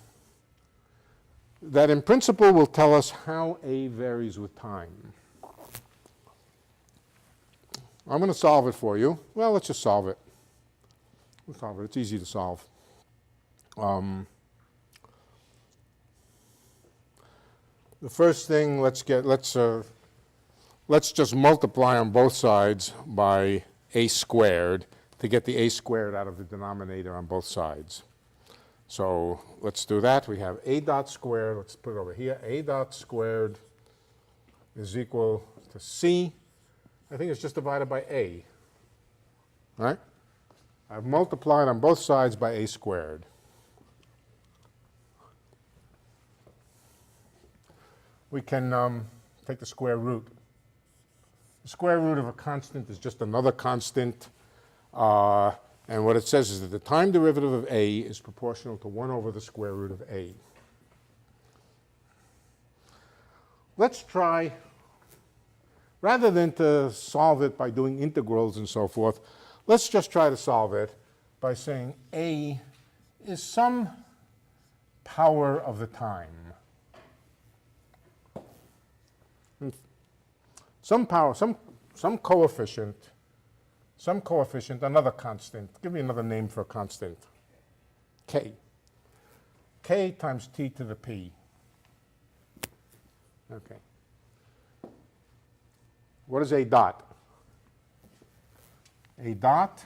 that in principle will tell us how a varies with time. I'm going to solve it for you. Well, let's just solve it. We'll solve it. It's easy to solve. The first thing, let's just multiply on both sides by a squared to get the a squared out of the denominator on both sides. So let's do that. We have a dot squared. Let's put it over here. A dot squared is equal to c. I think it's just divided by a. All right? I've multiplied on both sides by a squared. we can take the square root. The square root of a constant is just another constant. And what it says is that the time derivative of a is proportional to 1 over the square root of a. Let's try, rather than to solve it by doing integrals and so forth, let's just try to solve it by saying a is some power of the time. Some power, some coefficient, another constant. Give me another name for a constant. K. K times t to the p. Okay. What is a dot? A dot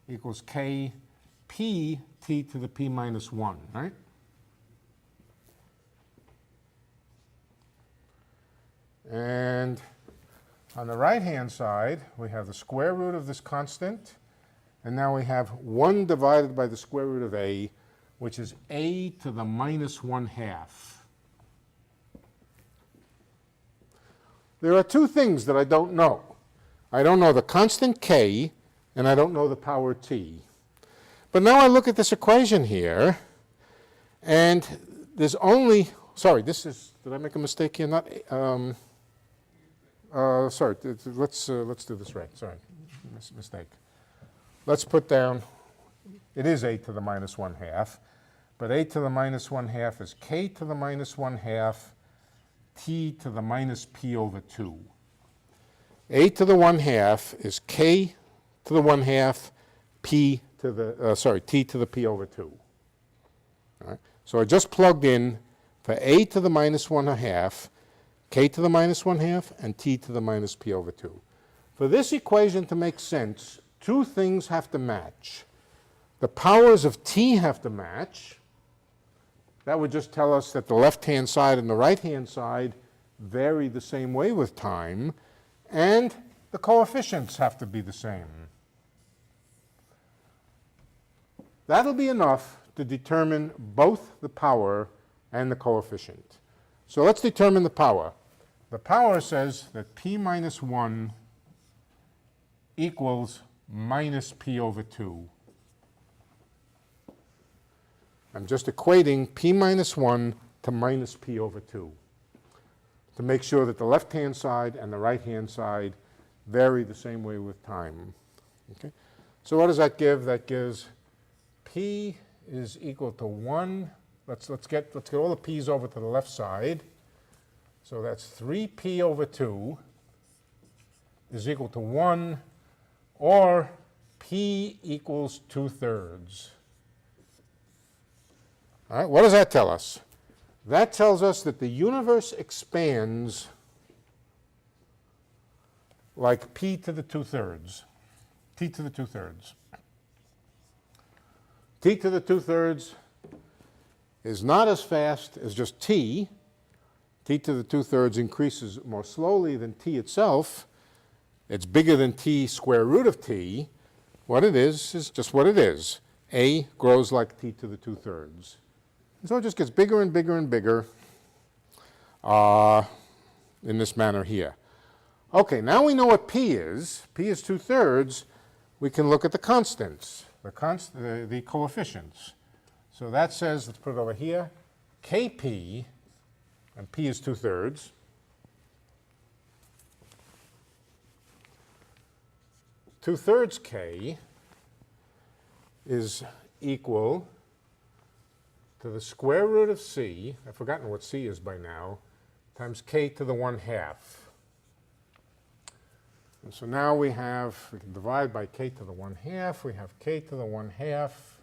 equals k p t to the p minus 1, right? And on the right-hand side, we have the square root of this constant, and now we have 1 divided by the square root of a, which is a to the minus 1/2. There are two things that I don't know. I don't know the constant k, and I don't know the power t. But now I look at this equation here, and there's only, sorry, this is, did I make a mistake here? Not, sorry, let's do this right. Sorry, mistake. Let's put down, it is a to the minus 1/2, but a to the minus 1/2 is k to the minus 1/2 t to the minus p over 2. A to the 1/2 is k to the 1/2 p to the, t to the p over 2. All right? So I just plugged in for a to the minus 1/2, k to the minus 1/2, and t to the minus p over 2. For this equation to make sense, two things have to match. The powers of t have to match. That would just tell us that the left-hand side and the right-hand side vary the same way with time, and the coefficients have to be the same. That'll be enough to determine both the power and the coefficient. So let's determine the power. The power says that p minus 1 equals minus p over 2. I'm just equating p minus 1 to minus p over 2 to make sure that the left-hand side and the right-hand side vary the same way with time. Okay? So what does that give? That gives p is equal to 1. Let's get all the p's over to the left side. So that's 3p over 2 is equal to 1, or p equals 2/3. All right, what does that tell us? That tells us that the universe expands like p to the 2/3, t to the 2/3. T to the 2/3 is not as fast as just t. T to the 2/3 increases more slowly than t itself. It's bigger than t square root of t. What it is just what it is. A grows like t to the 2/3. And so it just gets bigger and bigger and bigger in this manner here. Okay, now we know what p is. P is 2/3. We can look at the constants, the coefficients. So that says, let's put it over here, kp, and p is 2/3. Two-thirds k is equal to the square root of c, I've forgotten what c is by now, times k to the 1/2. And so now we can divide by k to the 1/2, we have k to the 1/2,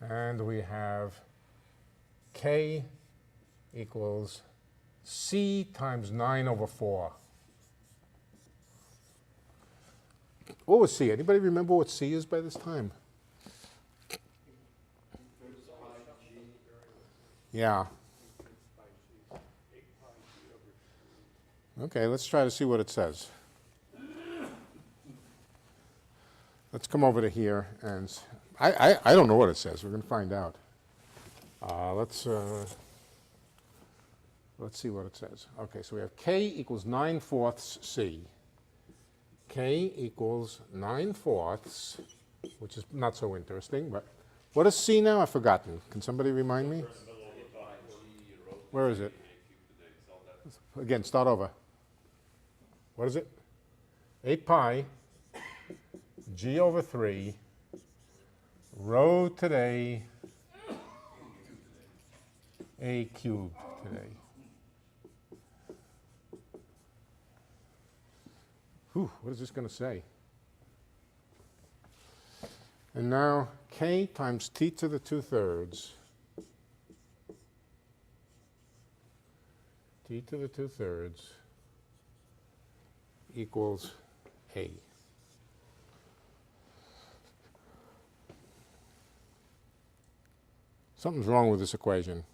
and we have k equals c times 9 over 4. What was c? Anybody remember what c is by this time? Yeah. Okay, let's try to see what it says. Let's come over to here, and I don't know what it says. We're going to find out. Let's let's see what it says. Okay, so we have K equals 9/4 C. K equals 9/4, which is not so interesting, but what is C now? I've forgotten. Can somebody remind me? Where is it? Again, start over. What is it? 8 pi G over 3 rho today A cubed today. Whew, what is this going to say? And now K times T to the 2/3. T to the 2/3 equals A. Something's wrong with this equation.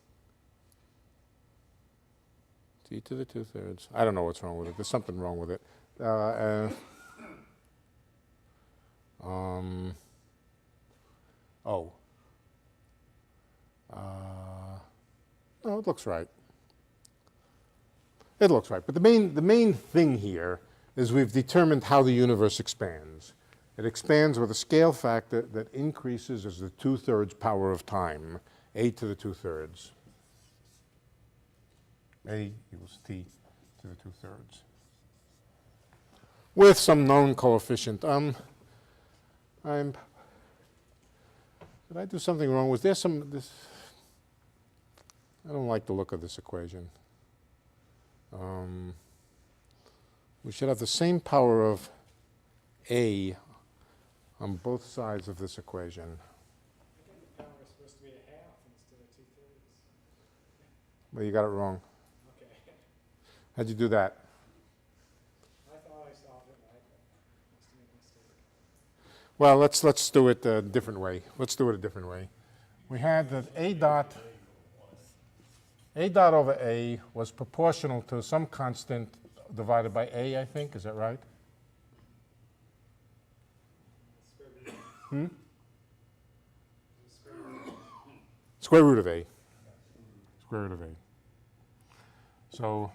T to the 2/3. I don't know what's wrong with it. There's something wrong with it. No, it looks right. It looks right. But the main thing here is we've determined how the universe expands. It expands with a scale factor that increases as the 2/3 power of time, a to the 2/3. A equals t to the 2/3. With some known coefficient. Did I do something wrong? Was there this? I don't like the look of this equation. We should have the same power of A on both sides of this equation. I think the power is supposed to be 1/2 instead of 2/3. Well, you got it wrong. Okay. How'd you do that? I thought I solved it right, but I must have made a mistake. Well, let's do it a different way. Let's do it a different way. We had that A dot over A was proportional to some constant divided by A, I think. Is that right? Square root of A. Square root of A. So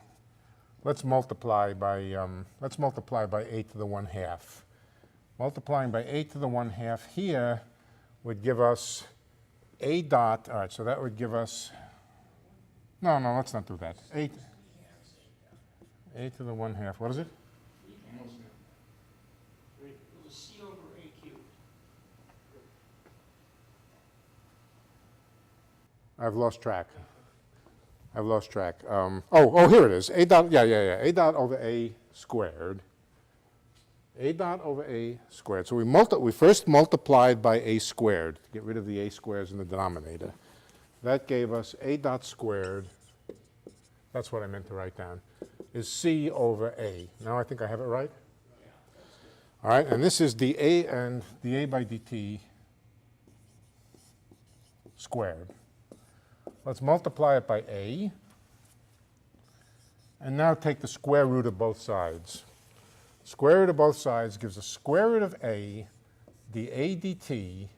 let's multiply by A to the 1/2. Multiplying by A to the 1/2 here would give us A dot. All right, so that would give us. No, let's not do that. A to the 1/2. What is it? It was C over A cubed. I've lost track. Here it is. A dot. Yeah. A dot over A squared. A dot over A squared. So we first multiplied by A squared to get rid of the A squares in the denominator. That gave us A dot squared. That's what I meant to write down. Is C over A. Now I think I have it right. All right, and this is dA and dA by dt squared. Let's multiply it by A. And now take the square root of both sides. Square root of both sides gives us square root of A dA dt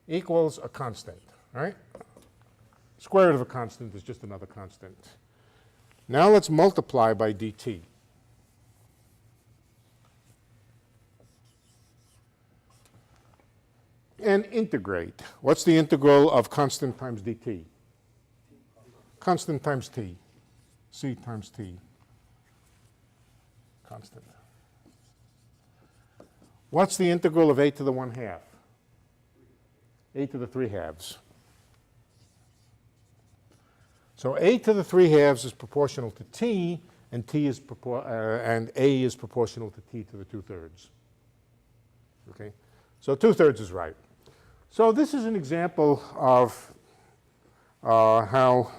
equals a constant, right? Square root of a constant is just another constant. Now let's multiply by dt. And integrate. What's the integral of constant times dt? Constant times t. C times t. Constant. What's the integral of A to the 1/2? A to the 3/2. So A to the 3/2 is proportional to t, and and A is proportional to t to the 2/3. Okay, so 2/3 is right. So this is an example of how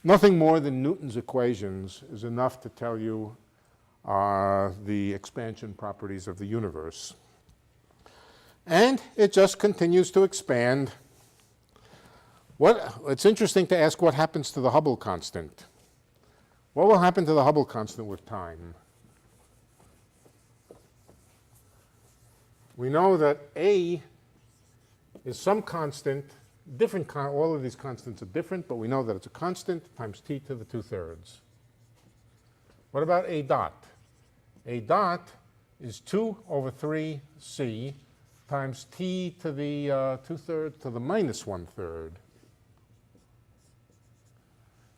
nothing more than Newton's equations is enough to tell you the expansion properties of the universe. And it just continues to expand. It's interesting to ask what happens to the Hubble constant. What will happen to the Hubble constant with time? We know that A is some constant all of these constants are different, but we know that it's a constant times t to the 2/3. What about a dot? A dot is 2 over 3c times t to the 2/3 to the minus 1/3.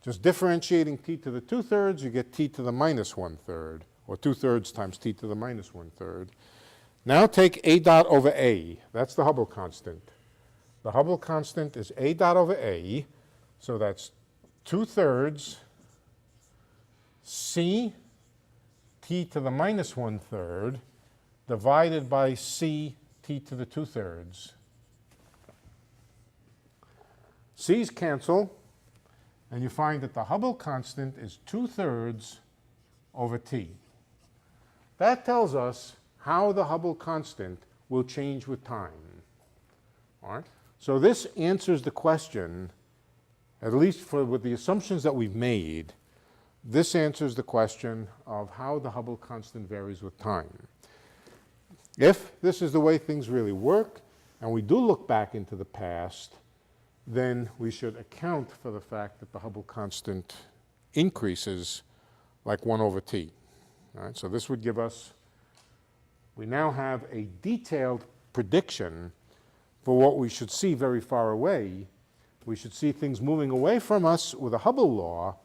Just differentiating t to the 2/3, you get t to the minus 1/3, or 2/3 times t to the minus 1/3. Now take a dot over a. That's the Hubble constant. The Hubble constant is a dot over a, so that's 2/3 c t to the minus 1/3 divided by c t to the 2/3. C's cancel, and you find that the Hubble constant is 2/3 over t. That tells us how the Hubble constant will change with time. All right? So this answers the question, at least with the assumptions that we've made, this answers the question of how the Hubble constant varies with time. If this is the way things really work, and we do look back into the past, then we should account for the fact that the Hubble constant increases like 1 over t. All right? So this would give us, we now have a detailed prediction for what we should see very far away. We should see things moving away from us with a Hubble law,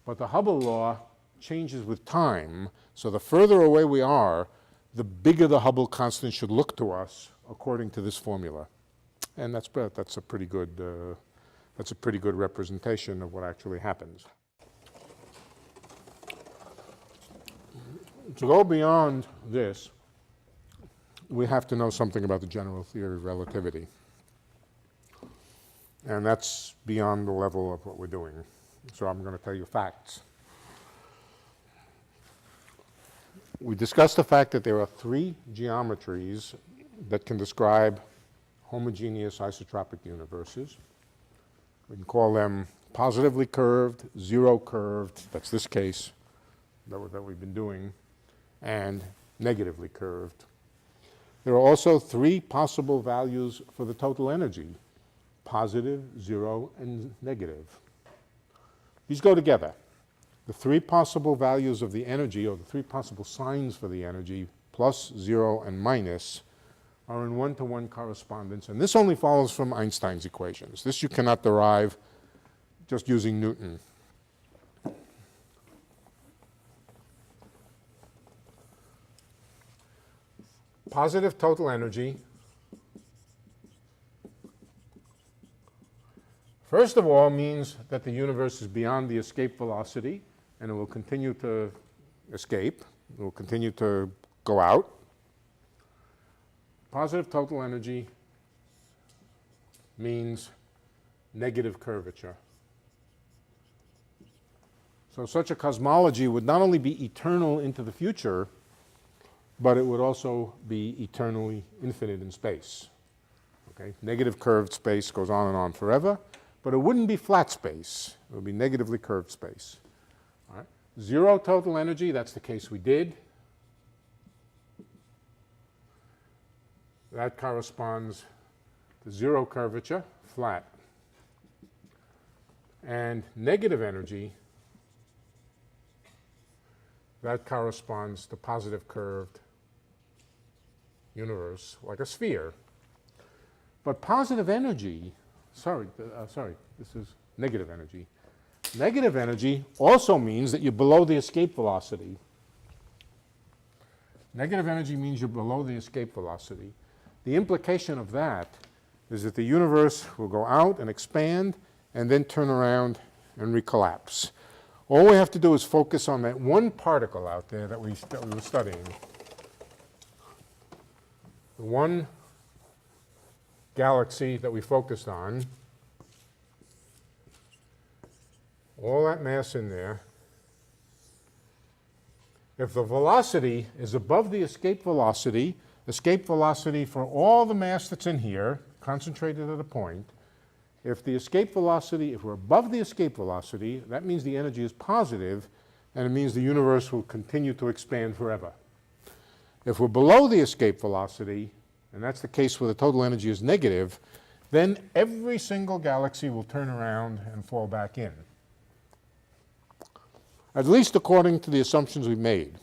but the Hubble law changes with time. So the further away we are, the bigger the Hubble constant should look to us according to this formula. And that's a pretty good representation of what actually happens. To go beyond this, we have to know something about the general theory of relativity. And that's beyond the level of what we're doing. So I'm going to tell you facts. We discussed the fact that there are 3 geometries that can describe homogeneous isotropic universes. We can call them positively curved, zero curved, that's this case that we've been doing, and negatively curved. There are also 3 possible values for the total energy: positive, 0, and negative. These go together. The 3 possible values of the energy, or the 3 possible signs for the energy, plus, 0, and minus, are in one-to-one correspondence. And this only follows from Einstein's equations. This you cannot derive just using Newton. Positive total energy, first of all, means that the universe is beyond the escape velocity, and it will continue to escape. It will continue to go out. Positive total energy means negative curvature. So such a cosmology would not only be eternal into the future, but it would also be eternally infinite in space. Okay? Negative curved space goes on and on forever, but it wouldn't be flat space. It would be negatively curved space. All right? Zero total energy, that's the case we did. That corresponds to zero curvature, flat. And negative energy, that corresponds to positive curved universe, like a sphere. But positive energy, this is negative energy. Negative energy also means that you're below the escape velocity. Negative energy means you're below the escape velocity. The implication of that is that the universe will go out and expand and then turn around and recollapse. All we have to do is focus on that one particle out there that we were studying. The one galaxy that we focused on, all that mass in there. If the velocity is above the escape velocity for all the mass that's in here, concentrated at a point, if we're above the escape velocity, that means the energy is positive, and it means the universe will continue to expand forever. If we're below the escape velocity, and that's the case where the total energy is negative, then every single galaxy will turn around and fall back in. At least according to the assumptions we made.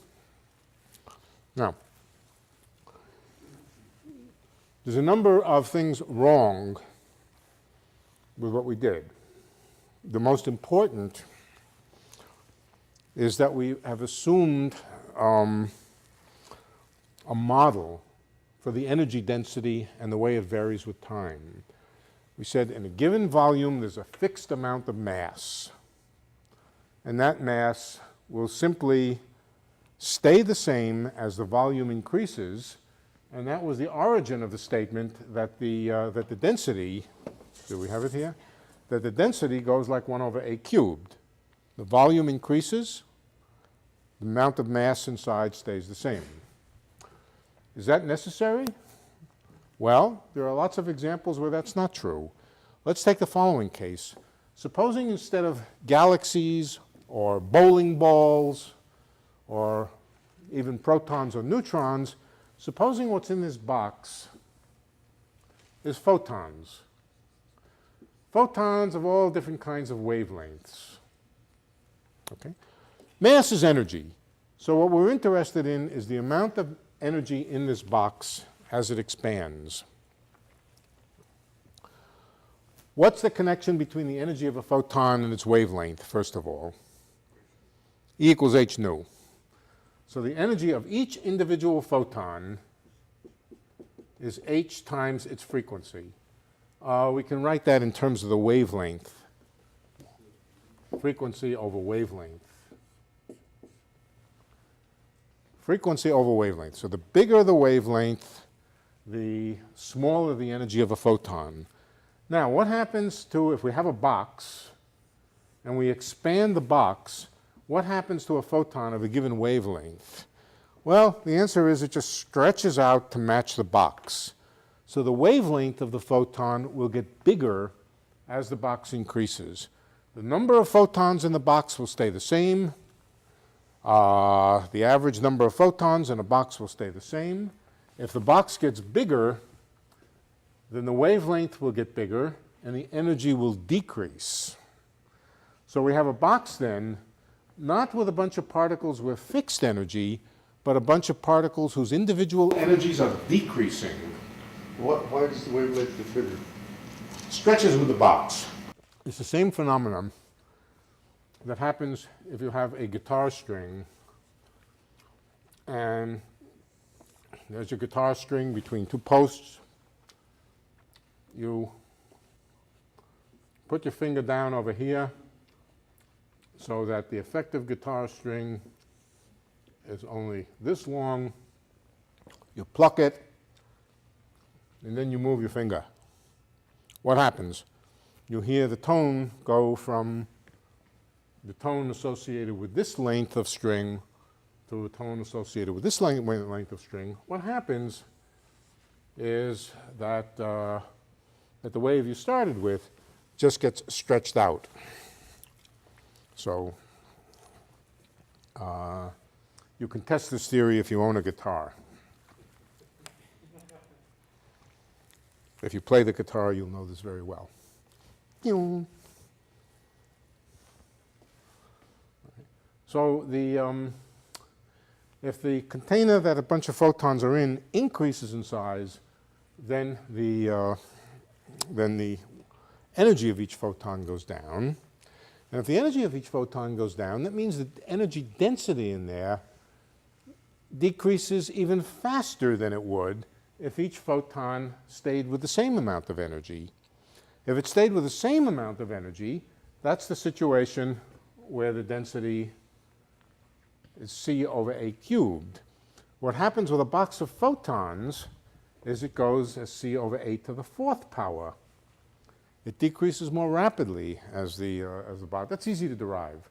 Now, there's a number of things wrong with what we did. The most important is that we have assumed a model for the energy density and the way it varies with time. We said in a given volume there's a fixed amount of mass, and that mass will simply stay the same as the volume increases, and that was the origin of the statement that the density, do we have it here? That the density goes like 1 over a cubed. The volume increases, the amount of mass inside stays the same. Is that necessary? Well, there are lots of examples where that's not true. Let's take the following case. Supposing instead of galaxies or bowling balls or even protons or neutrons, supposing what's in this box is photons. Photons of all different kinds of wavelengths. Okay? Mass is energy. So what we're interested in is the amount of energy in this box as it expands. What's the connection between the energy of a photon and its wavelength, first of all? E equals h nu. So the energy of each individual photon is h times its frequency. We can write that in terms of the wavelength. Frequency over wavelength. Frequency over wavelength. So the bigger the wavelength, the smaller the energy of a photon. Now, what happens to, if we have a box and we expand the box, what happens to a photon of a given wavelength? Well, the answer is it just stretches out to match the box. So the wavelength of the photon will get bigger as the box increases. The number of photons in the box will stay the same. The average number of photons in a box will stay the same. If the box gets bigger, then the wavelength will get bigger and the energy will decrease. So we have a box then, not with a bunch of particles with fixed energy, but a bunch of particles whose individual energies are decreasing. Why does the wavelength get bigger? Stretches with the box. It's the same phenomenon that happens if you have a guitar string and there's a guitar string between two posts. You put your finger down over here so that the effective guitar string is only this long. You pluck it and then you move your finger. What happens? You hear the tone go from the tone associated with this length of string to a tone associated with this length of string. What happens is that, that the wave you started with just gets stretched out. So you can test this theory if you own a guitar. If you play the guitar, you'll know this very well. So if the container that a bunch of photons are in increases in size, then the energy of each photon goes down. And if the energy of each photon goes down, that means that the energy density in there decreases even faster than it would if each photon stayed with the same amount of energy. If it stayed with the same amount of energy, that's the situation where the density is c over a cubed. What happens with a box of photons is it goes as c over a to the 4th power. It decreases more rapidly as the box. That's easy to derive.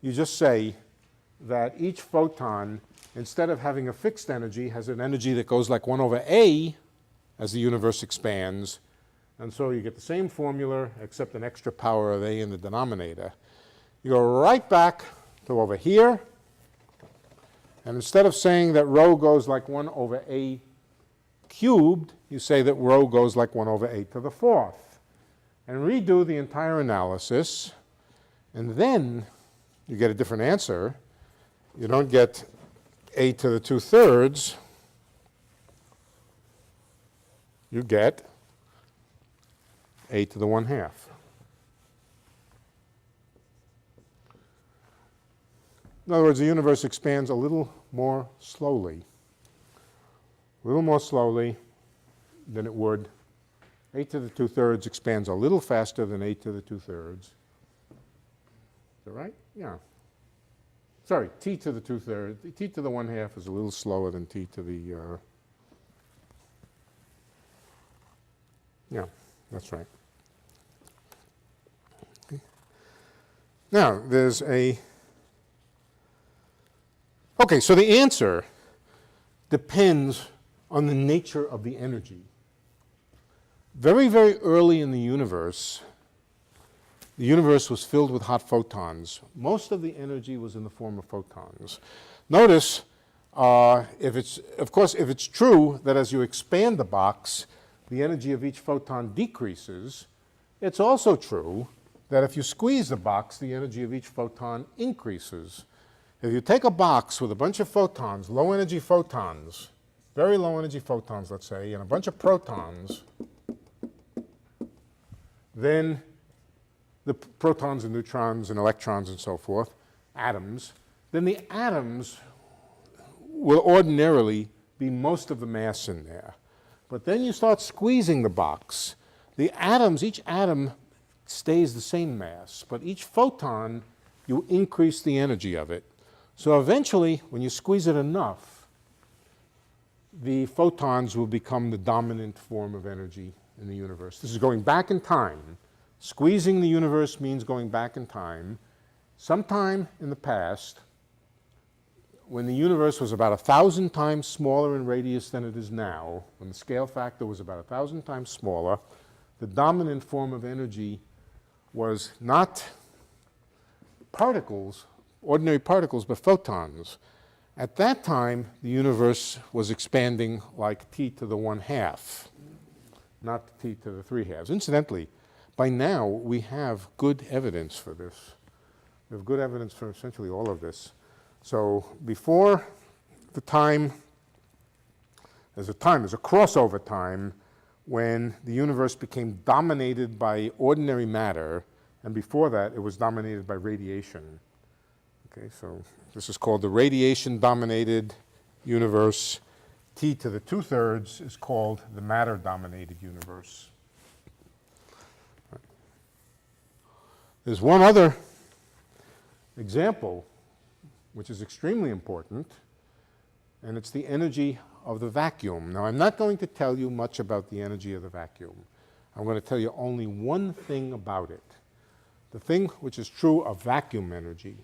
You just say that each photon, instead of having a fixed energy, has an energy that goes like 1 over a as the universe expands. And so you get the same formula except an extra power of a in the denominator. You go right back to over here. And instead of saying that rho goes like 1 over a cubed, you say that rho goes like 1 over 8 to the 4th. And redo the entire analysis, and then you get a different answer. You don't get 8 to the 2/3. You get 8 to the 1/2. In other words, the universe expands a little more slowly. A little more slowly than it would. 8 to the 2/3 expands a little faster than 8 to the 2/3. Is that right? Yeah. Sorry, t to the 2/3. T to the 1/2 is a little slower than t to the... yeah, that's right. Okay. Now, there's a... okay, so the answer depends on the nature of the energy. Very, very early in the universe was filled with hot photons. Most of the energy was in the form of photons. Notice, if it's true that as you expand the box, the energy of each photon decreases, it's also true that if you squeeze the box, the energy of each photon increases. If you take a box with a bunch of photons, low energy photons, very low energy photons, let's say, and a bunch of protons, then the protons and neutrons and electrons and so forth, atoms, then the atoms will ordinarily be most of the mass in there. But then you start squeezing the box. The atoms, each atom stays the same mass, but each photon, you increase the energy of it. So eventually, when you squeeze it enough, the photons will become the dominant form of energy in the universe. This is going back in time. Squeezing the universe means going back in time. Sometime in the past, when the universe was about 1,000 times smaller in radius than it is now, when the scale factor was about 1,000 times smaller, the dominant form of energy was not particles, ordinary particles, but photons. At that time, the universe was expanding like t to the 1/2, not t to the 3/2. Incidentally, by now, we have good evidence for this. We have good evidence for essentially all of this. So before the time, there's a crossover time when the universe became dominated by ordinary matter, and before that, it was dominated by radiation. Okay, so this is called the radiation-dominated universe. T to the 2/3 is called the matter-dominated universe. There's one other example which is extremely important, and it's the energy of the vacuum. Now, I'm not going to tell you much about the energy of the vacuum. I'm going to tell you only one thing about it. The thing which is true of vacuum energy,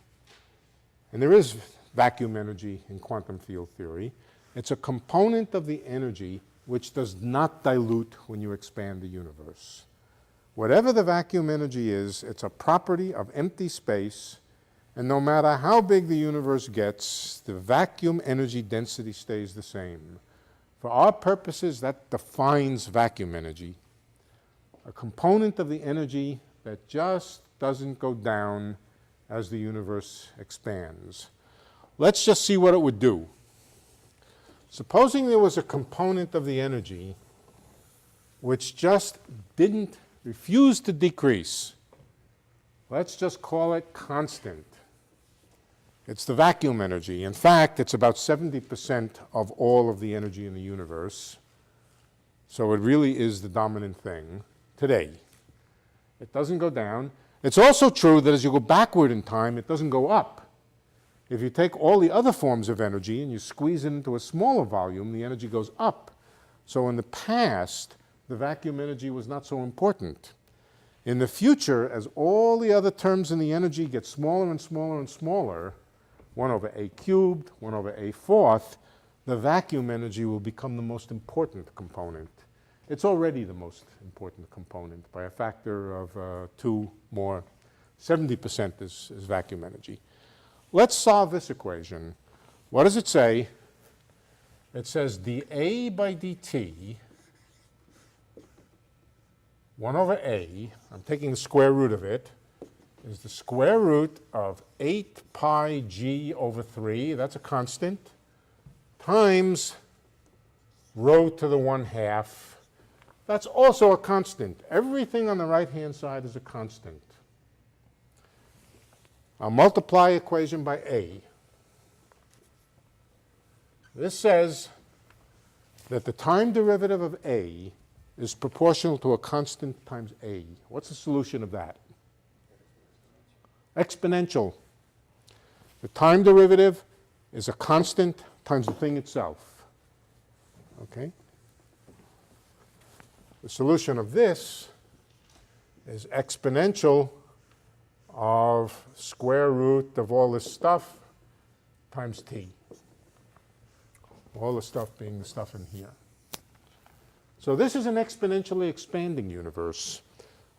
and there is vacuum energy in quantum field theory, it's a component of the energy which does not dilute when you expand the universe. Whatever the vacuum energy is, it's a property of empty space, and no matter how big the universe gets, the vacuum energy density stays the same. For our purposes, that defines vacuum energy, a component of the energy that just doesn't go down as the universe expands. Let's just see what it would do. Supposing there was a component of the energy which just refused to decrease. Let's just call it constant. It's the vacuum energy. In fact, it's about 70% of all of the energy in the universe. So it really is the dominant thing today. It doesn't go down. It's also true that as you go backward in time, it doesn't go up. If you take all the other forms of energy and you squeeze it into a smaller volume, the energy goes up. So in the past, the vacuum energy was not so important. In the future, as all the other terms in the energy get smaller and smaller and smaller, 1 over a cubed, 1 over a fourth, the vacuum energy will become the most important component. It's already the most important component by a factor of 2 more. 70% is vacuum energy. Let's solve this equation. What does it say? It says dA by dt 1 over a, I'm taking the square root of it, is the square root of 8 pi g over 3, that's a constant, times rho to the 1/2. That's also a constant. Everything on the right-hand side is a constant. I'll multiply equation by a. This says that the time derivative of a is proportional to a constant times a. What's the solution of that? Exponential. The time derivative is a constant times the thing itself. Okay? The solution of this is exponential of square root of all this stuff times t. All the stuff being the stuff in here. So this is an exponentially expanding universe.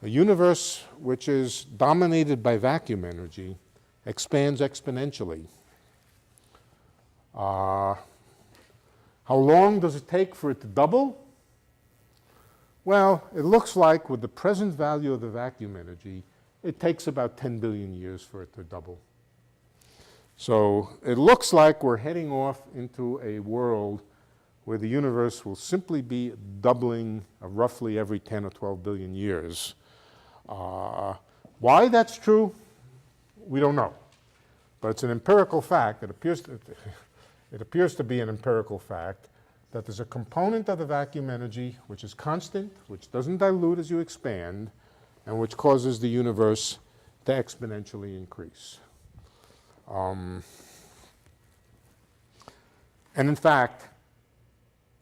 A universe which is dominated by vacuum energy expands exponentially. How long does it take for it to double? Well, it looks like with the present value of the vacuum energy, it takes about 10 billion years for it to double. So it looks like we're heading off into a world where the universe will simply be doubling roughly every 10 or 12 billion years. Why that's true, we don't know. But it's an empirical fact. It appears to be an empirical fact that there's a component of the vacuum energy which is constant, which doesn't dilute as you expand, and which causes the universe to exponentially increase. And in fact,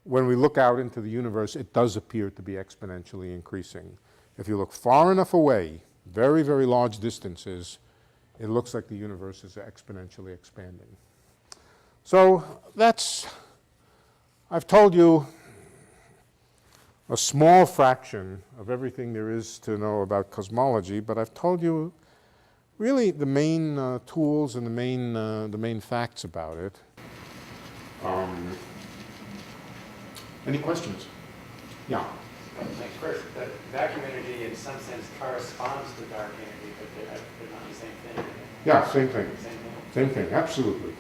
when we look out into the universe, it does appear to be exponentially increasing. If you look far enough away, very, very large distances, it looks like the universe is exponentially expanding. So that's, I've told you a small fraction of everything there is to know about cosmology, but I've told you really the main tools and the main facts about it. Any questions? Yeah. Like first, the vacuum energy in some sense corresponds to dark energy, but they're not the same thing. Yeah, same thing. Same thing. Same thing, absolutely.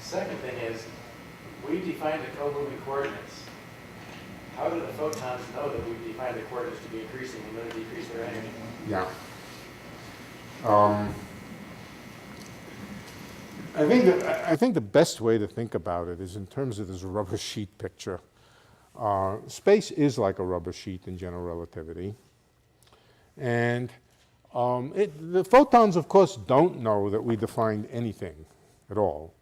Second thing is, we define the co-moving coordinates. How do the photons know that we've defined the coordinates to be increasing and going to decrease their energy? Yeah. I think the best way to think about it is in terms of this rubber sheet picture. Space is like a rubber sheet in general relativity. And the photons, of course, don't know that we defined anything at all.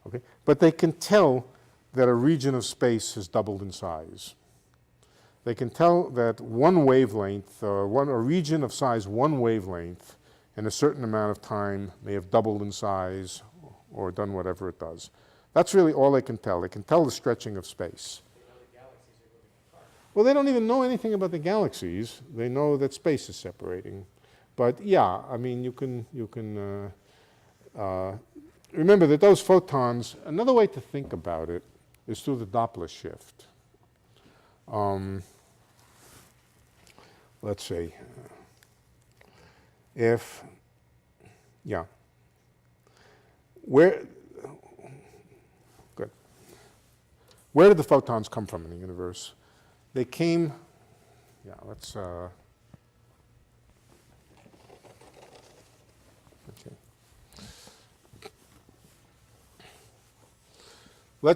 Okay? But they can tell that a region of space has doubled in size. They can tell that one wavelength, a region of size one wavelength, in a certain amount of time may have doubled in size or done whatever it does. That's really all they can tell. They can tell the stretching of space. They know the galaxies are moving apart. Well, they don't even know anything about the galaxies. They know that space is separating. But yeah, I mean, you can remember that those photons, another way to think about it is through the Doppler shift. Let's see. Where did the photons come from in the universe? They came, let's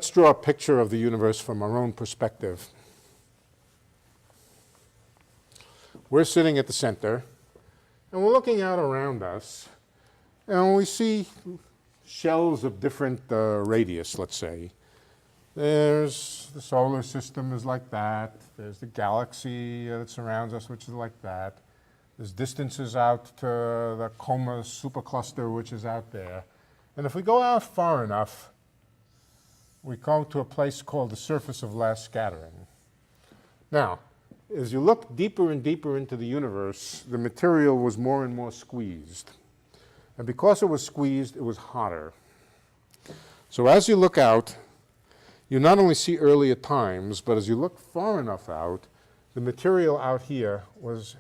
draw a picture of the universe from our own perspective. We're sitting at the center, and we're looking out around us, and we see shells of different radius, let's say. There's the solar system is like that. There's the galaxy that surrounds us, which is like that. There's distances out to the Coma supercluster, which is out there. And if we go out far enough, we come to a place called the surface of last scattering. Now, as you look deeper and deeper into the universe, the material was more and more squeezed. And because it was squeezed, it was hotter. So as you look out, you not only see earlier times, but as you look far enough out, the material out here was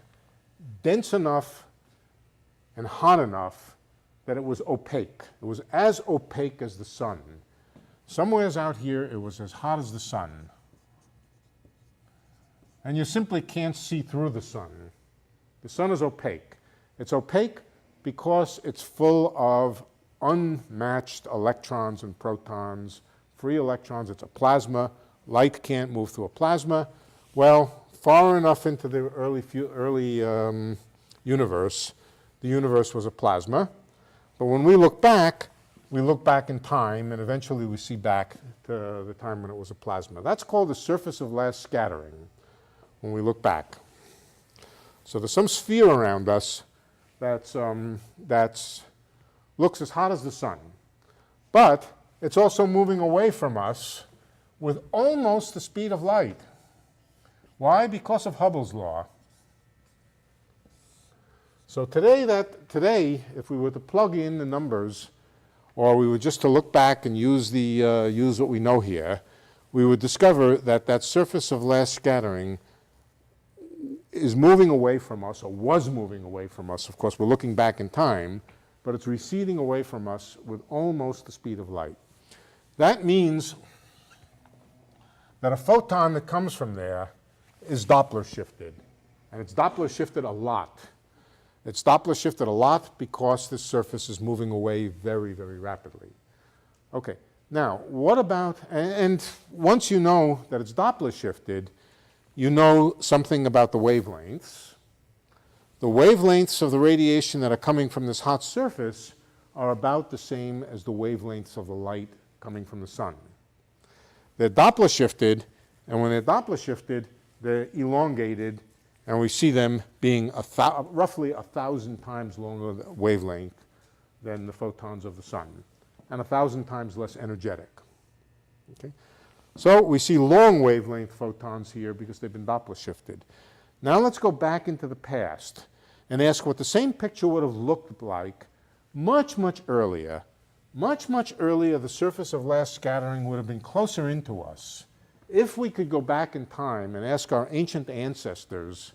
dense enough and hot enough that it was opaque. It was as opaque as the sun. Somewheres out here, it was as hot as the sun. And you simply can't see through the sun. The sun is opaque. It's opaque because it's full of unmatched electrons and protons, free electrons. It's a plasma. Light can't move through a plasma. Well, far enough into the early universe, the universe was a plasma. But when we look back in time, and eventually we see back to the time when it was a plasma. That's called the surface of last scattering, when we look back. So there's some sphere around us that's looks as hot as the sun. But it's also moving away from us with almost the speed of light. Why? Because of Hubble's law. So today, if we were to plug in the numbers, or we were just to look back and use what we know here, we would discover that that surface of last scattering is moving away from us, or was moving away from us. Of course, we're looking back in time, but it's receding away from us with almost the speed of light. That means that a photon that comes from there is Doppler shifted, and it's Doppler shifted a lot. It's Doppler shifted a lot because this surface is moving away very, very rapidly. Okay, now what about, and once you know that it's Doppler shifted, you know something about the wavelengths. The wavelengths of the radiation that are coming from this hot surface are about the same as the wavelengths of the light coming from the sun. They're Doppler shifted, and when they're Doppler shifted, they're elongated, and we see them being roughly 1,000 times longer wavelength than the photons of the sun, and 1,000 times less energetic. Okay? So we see long wavelength photons here because they've been Doppler shifted. Now let's go back into the past and ask what the same picture would have looked like much, much earlier. Much, much earlier, the surface of last scattering would have been closer into us. If we could go back in time and ask our ancient ancestors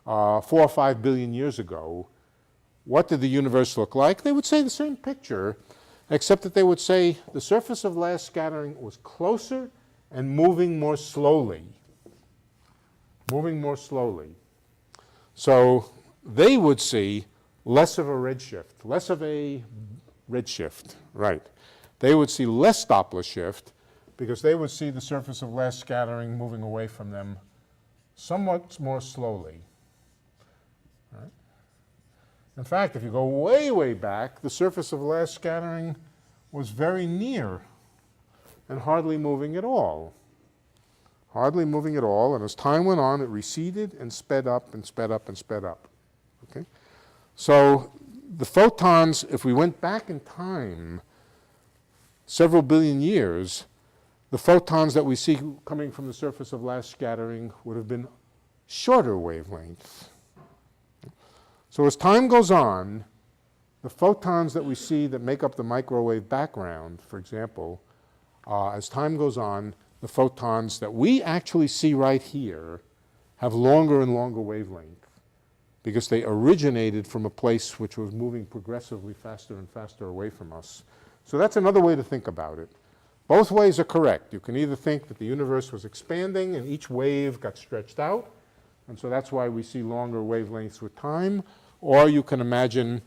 4 or 5 billion years ago, what did the universe look like? They would say the same picture, except that they would say the surface of last scattering was closer and moving more slowly. Moving more slowly. So they would see less of a redshift, right. They would see less Doppler shift because they would see the surface of last scattering moving away from them somewhat more slowly. Right? In fact, if you go way, way back, the surface of last scattering was very near and hardly moving at all. Hardly moving at all, and as time went on, it receded and sped up and sped up and sped up. Okay? So the photons, if we went back in time several billion years, the photons that we see coming from the surface of last scattering would have been shorter wavelengths. So as time goes on, the photons that we see that make up the microwave background, for example, as time goes on, the photons that we actually see right here have longer and longer wavelength because they originated from a place which was moving progressively faster and faster away from us. So that's another way to think about it. Both ways are correct. You can either think that the universe was expanding and each wave got stretched out, and so that's why we see longer wavelengths with time, or you can imagine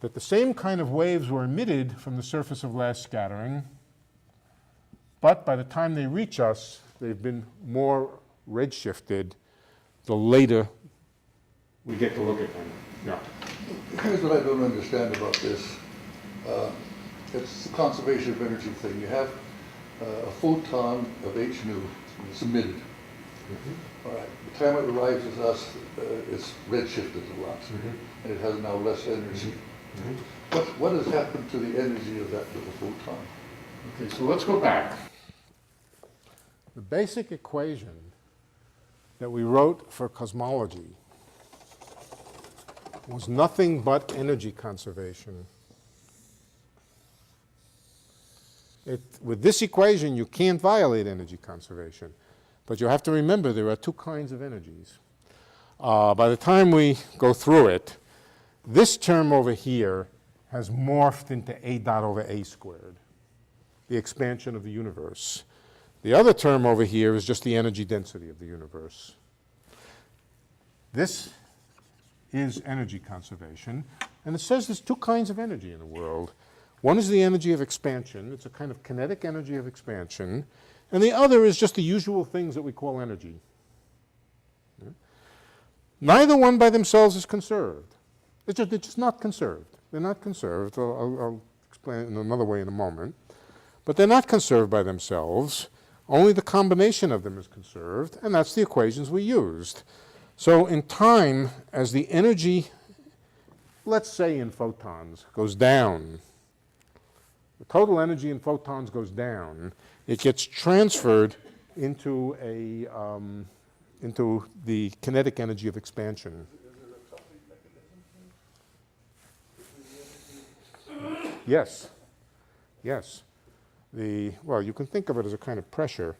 that the same kind of waves were emitted from the surface of last scattering, but by the time they reach us, they've been more redshifted the later we get to look at them. Yeah. Here's what I don't understand about this. It's the conservation of energy thing. You have a photon of h nu is emitted. All right. The time it arrives with us, it's redshifted a lot, and it has now less energy. What has happened to the energy of that little photon? Okay, so let's go back. The basic equation that we wrote for cosmology was nothing but energy conservation. With this equation, you can't violate energy conservation. But you have to remember there are two kinds of energies. By the time we go through it, this term over here has morphed into A dot over A squared, the expansion of the universe. The other term over here is just the energy density of the universe. This is energy conservation, and it says there's two kinds of energy in the world. One is the energy of expansion. It's a kind of kinetic energy of expansion, and the other is just the usual things that we call energy. Yeah? Neither one by themselves is conserved. They're just not conserved. They're not conserved. I'll explain it in another way in a moment. But they're not conserved by themselves. Only the combination of them is conserved, and that's the equations we used. So in time, as the energy, let's say in photons, goes down, the total energy in photons goes down, it gets transferred into the kinetic energy of expansion. Yes, yes. Well, you can think of it as a kind of pressure.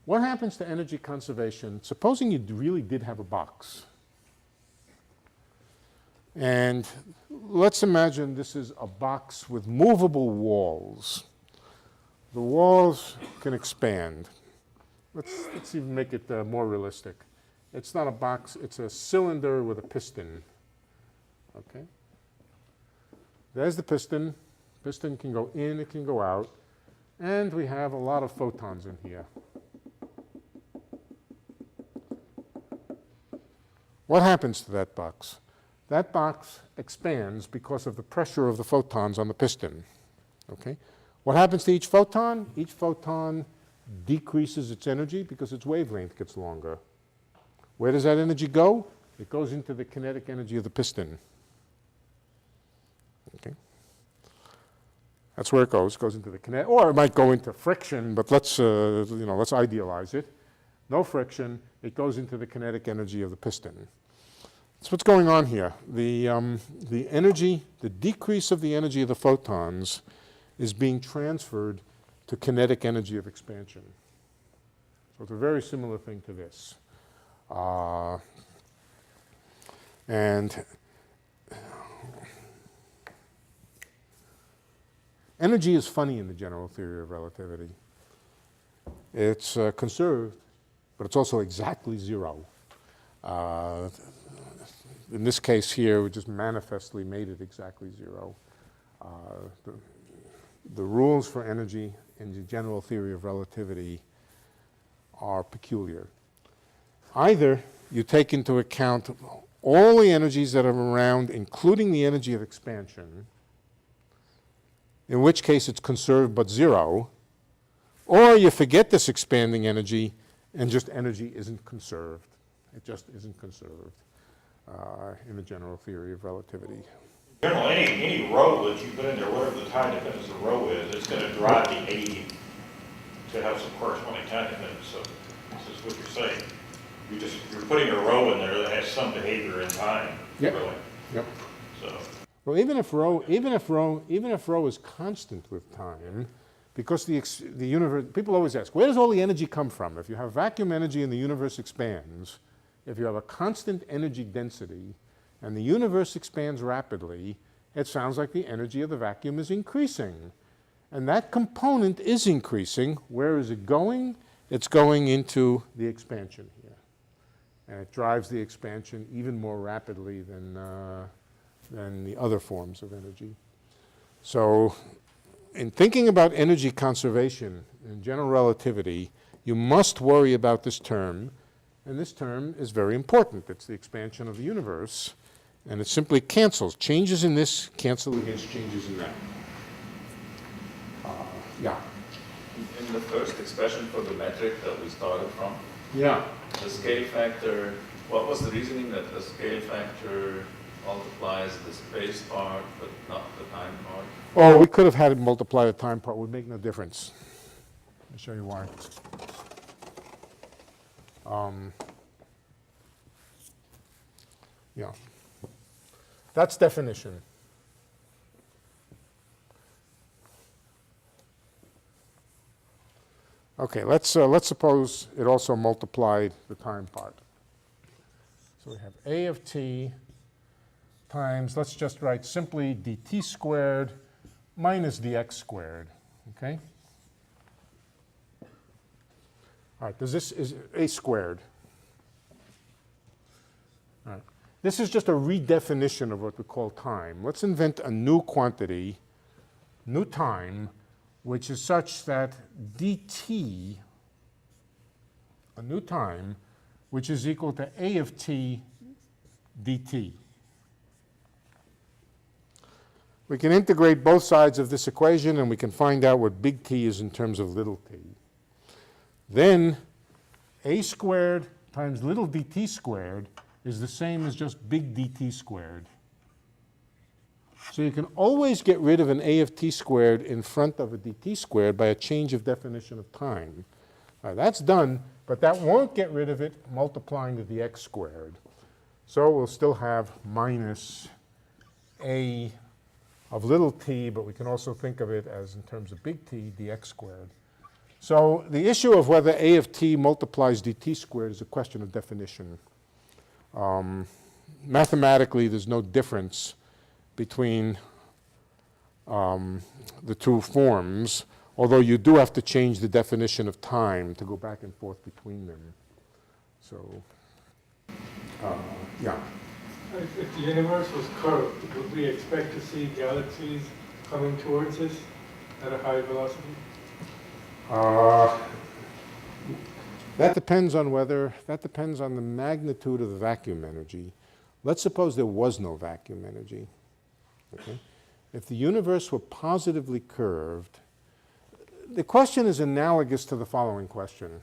What happens to energy conservation? Supposing you really did have a box. And let's imagine this is a box with movable walls. The walls can expand. Let's even make it more realistic. It's not a box, it's a cylinder with a piston. Okay? There's the piston. Piston can go in, it can go out. And we have a lot of photons in here. What happens to that box? That box expands because of the pressure of the photons on the piston. Okay? What happens to each photon? Each photon decreases its energy because its wavelength gets longer. Where does that energy go? It goes into the kinetic energy of the piston. Okay? That's where it goes. It goes into the kinetic, or it might go into friction, but let's idealize it. No friction. It goes into the kinetic energy of the piston. That's what's going on here. The energy, the decrease of the energy of the photons is being transferred to kinetic energy of expansion. So it's a very similar thing to this. And energy is funny in the general theory of relativity. It's conserved, but it's also exactly zero. In this case here, we just manifestly made it exactly zero. The rules for energy in the general theory of relativity are peculiar. Either you take into account all the energies that are around, including the energy of expansion, in which case it's conserved but zero, or you forget this expanding energy and just energy isn't conserved. It just isn't conserved in the general theory of relativity. Generally, any row that you put in there, whatever the time dependence of the row is, it's going to drive the A to have some corresponding time dependence. So this is what you're saying. You're putting a row in there that has some behavior in time. Yep. Really. Yep. So. Well, even if rho is constant with time, because the universe, people always ask, where does all the energy come from? If you have vacuum energy and the universe expands, if you have a constant energy density and the universe expands rapidly, it sounds like the energy of the vacuum is increasing. And that component is increasing. Where is it going? It's going into the expansion here. And it drives the expansion even more rapidly than the other forms of energy. So in thinking about energy conservation in general relativity, you must worry about this term, and this term is very important. It's the expansion of the universe, and it simply cancels. Changes in this cancel against changes in that. Yeah. In the first expression for the metric that we started from, Yeah. the scale factor, what was the reasoning that the scale factor multiplies the space part but not the time part? Oh, we could have had it multiply the time part. It would make no difference. Let me show you why. Yeah. That's definition. Okay, let's suppose it also multiplied the time part. So we have a of t times, let's just write simply dt squared minus dx squared, okay? All right, this is a squared. All right. This is just a redefinition of what we call time. Let's invent a new quantity, new time, which is such that dt, a new time, which is equal to a of t dt. We can integrate both sides of this equation and we can find out what big T is in terms of little t. Then a squared times little dt squared is the same as just big dt squared. So you can always get rid of an a of t squared in front of a dt squared by a change of definition of time. Now, that's done, but that won't get rid of it multiplying the dx squared. So we'll still have minus a of little t, but we can also think of it as in terms of big T dx squared. So the issue of whether a of t multiplies dt squared is a question of definition. Mathematically, there's no difference between the two forms, although you do have to change the definition of time to go back and forth between them. So, yeah. If the universe was curved, would we expect to see galaxies coming towards us at a high velocity? That depends on the magnitude of the vacuum energy. Let's suppose there was no vacuum energy. Okay? If the universe were positively curved, the question is analogous to the following question.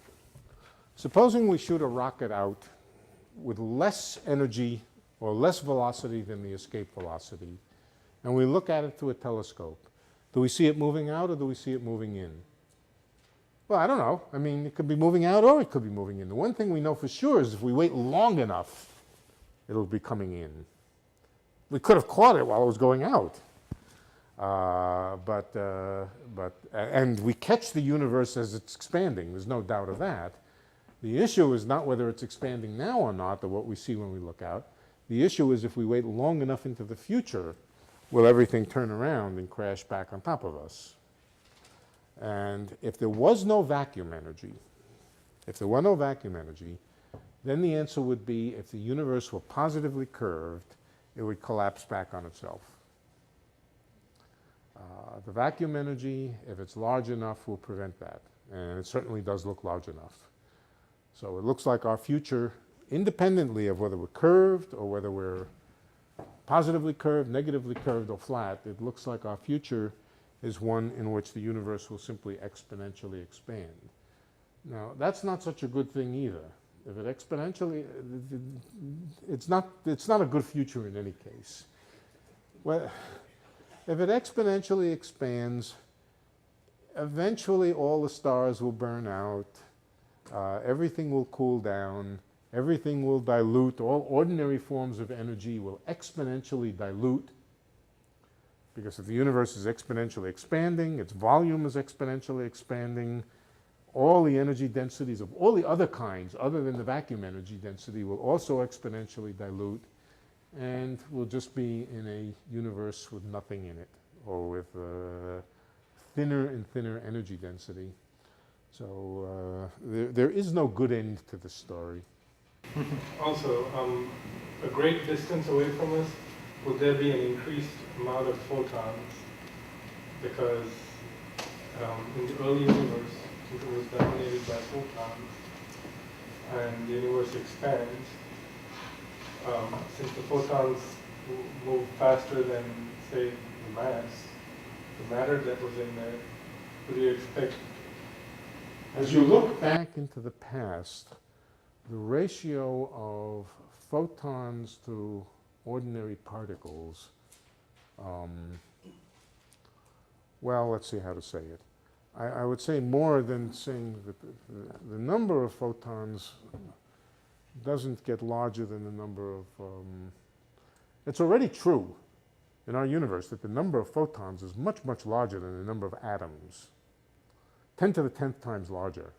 Supposing we shoot a rocket out with less energy or less velocity than the escape velocity, and we look at it through a telescope. Do we see it moving out or do we see it moving in? Well, I don't know. I mean, it could be moving out or it could be moving in. The one thing we know for sure is if we wait long enough, it'll be coming in. We could have caught it while it was going out. And we catch the universe as it's expanding. There's no doubt of that. The issue is not whether it's expanding now or not, or what we see when we look out. The issue is if we wait long enough into the future, will everything turn around and crash back on top of us? And if there was no vacuum energy, then the answer would be if the universe were positively curved, it would collapse back on itself. The vacuum energy, if it's large enough, will prevent that. And it certainly does look large enough. So it looks like our future, independently of whether we're curved or whether we're positively curved, negatively curved, or flat, it looks like our future is one in which the universe will simply exponentially expand. Now, that's not such a good thing either. If it exponentially, it's not a good future in any case. Well, if it exponentially expands, eventually all the stars will burn out, everything will cool down, everything will dilute, all ordinary forms of energy will exponentially dilute, because if the universe is exponentially expanding, its volume is exponentially expanding, all the energy densities of all the other kinds, other than the vacuum energy density, will also exponentially dilute, and we'll just be in a universe with nothing in it, or with thinner and thinner energy density. So there is no good end to this story. Also, a great distance away from us, would there be an increased amount of photons? Because in the early universe, since it was dominated by photons, and the universe expands, since the photons move faster than, say, the matter that was in there, would you expect? As you look back into the past, the ratio of photons to ordinary particles, well, let's see how to say it. I would say more than saying that the number of photons doesn't get larger than the number of, it's already true in our universe that the number of photons is much, much larger than the number of atoms. 10 to the 10th times larger.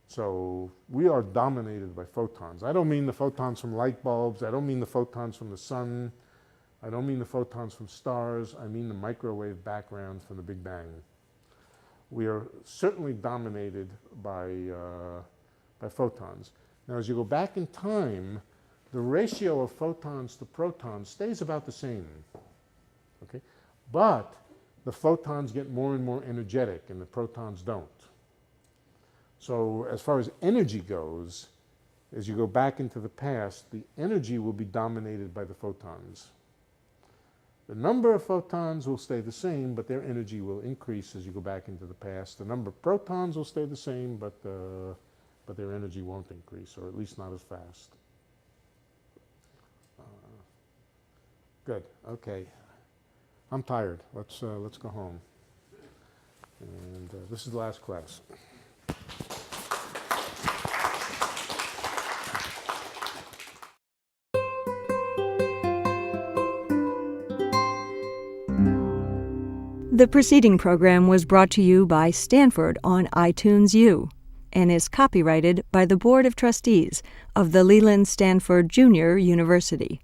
So we are dominated by photons. I don't mean the photons from light bulbs. I don't mean the photons from the sun. I don't mean the photons from stars. I mean the microwave background from the Big Bang. We are certainly dominated by photons. Now, as you go back in time, the ratio of photons to protons stays about the same. Okay? But the photons get more and more energetic, and the protons don't. So as far as energy goes, as you go back into the past, the energy will be dominated by the photons. The number of photons will stay the same, but their energy will increase as you go back into the past. The number of protons will stay the same, but their energy won't increase, or at least not as fast. Good. Okay. I'm tired. Let's go home. And this is the last class. The preceding program was brought to you by Stanford on iTunes U and is copyrighted by the Board of Trustees of the Leland Stanford Junior University.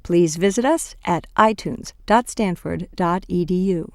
Please visit us at itunes.stanford.edu.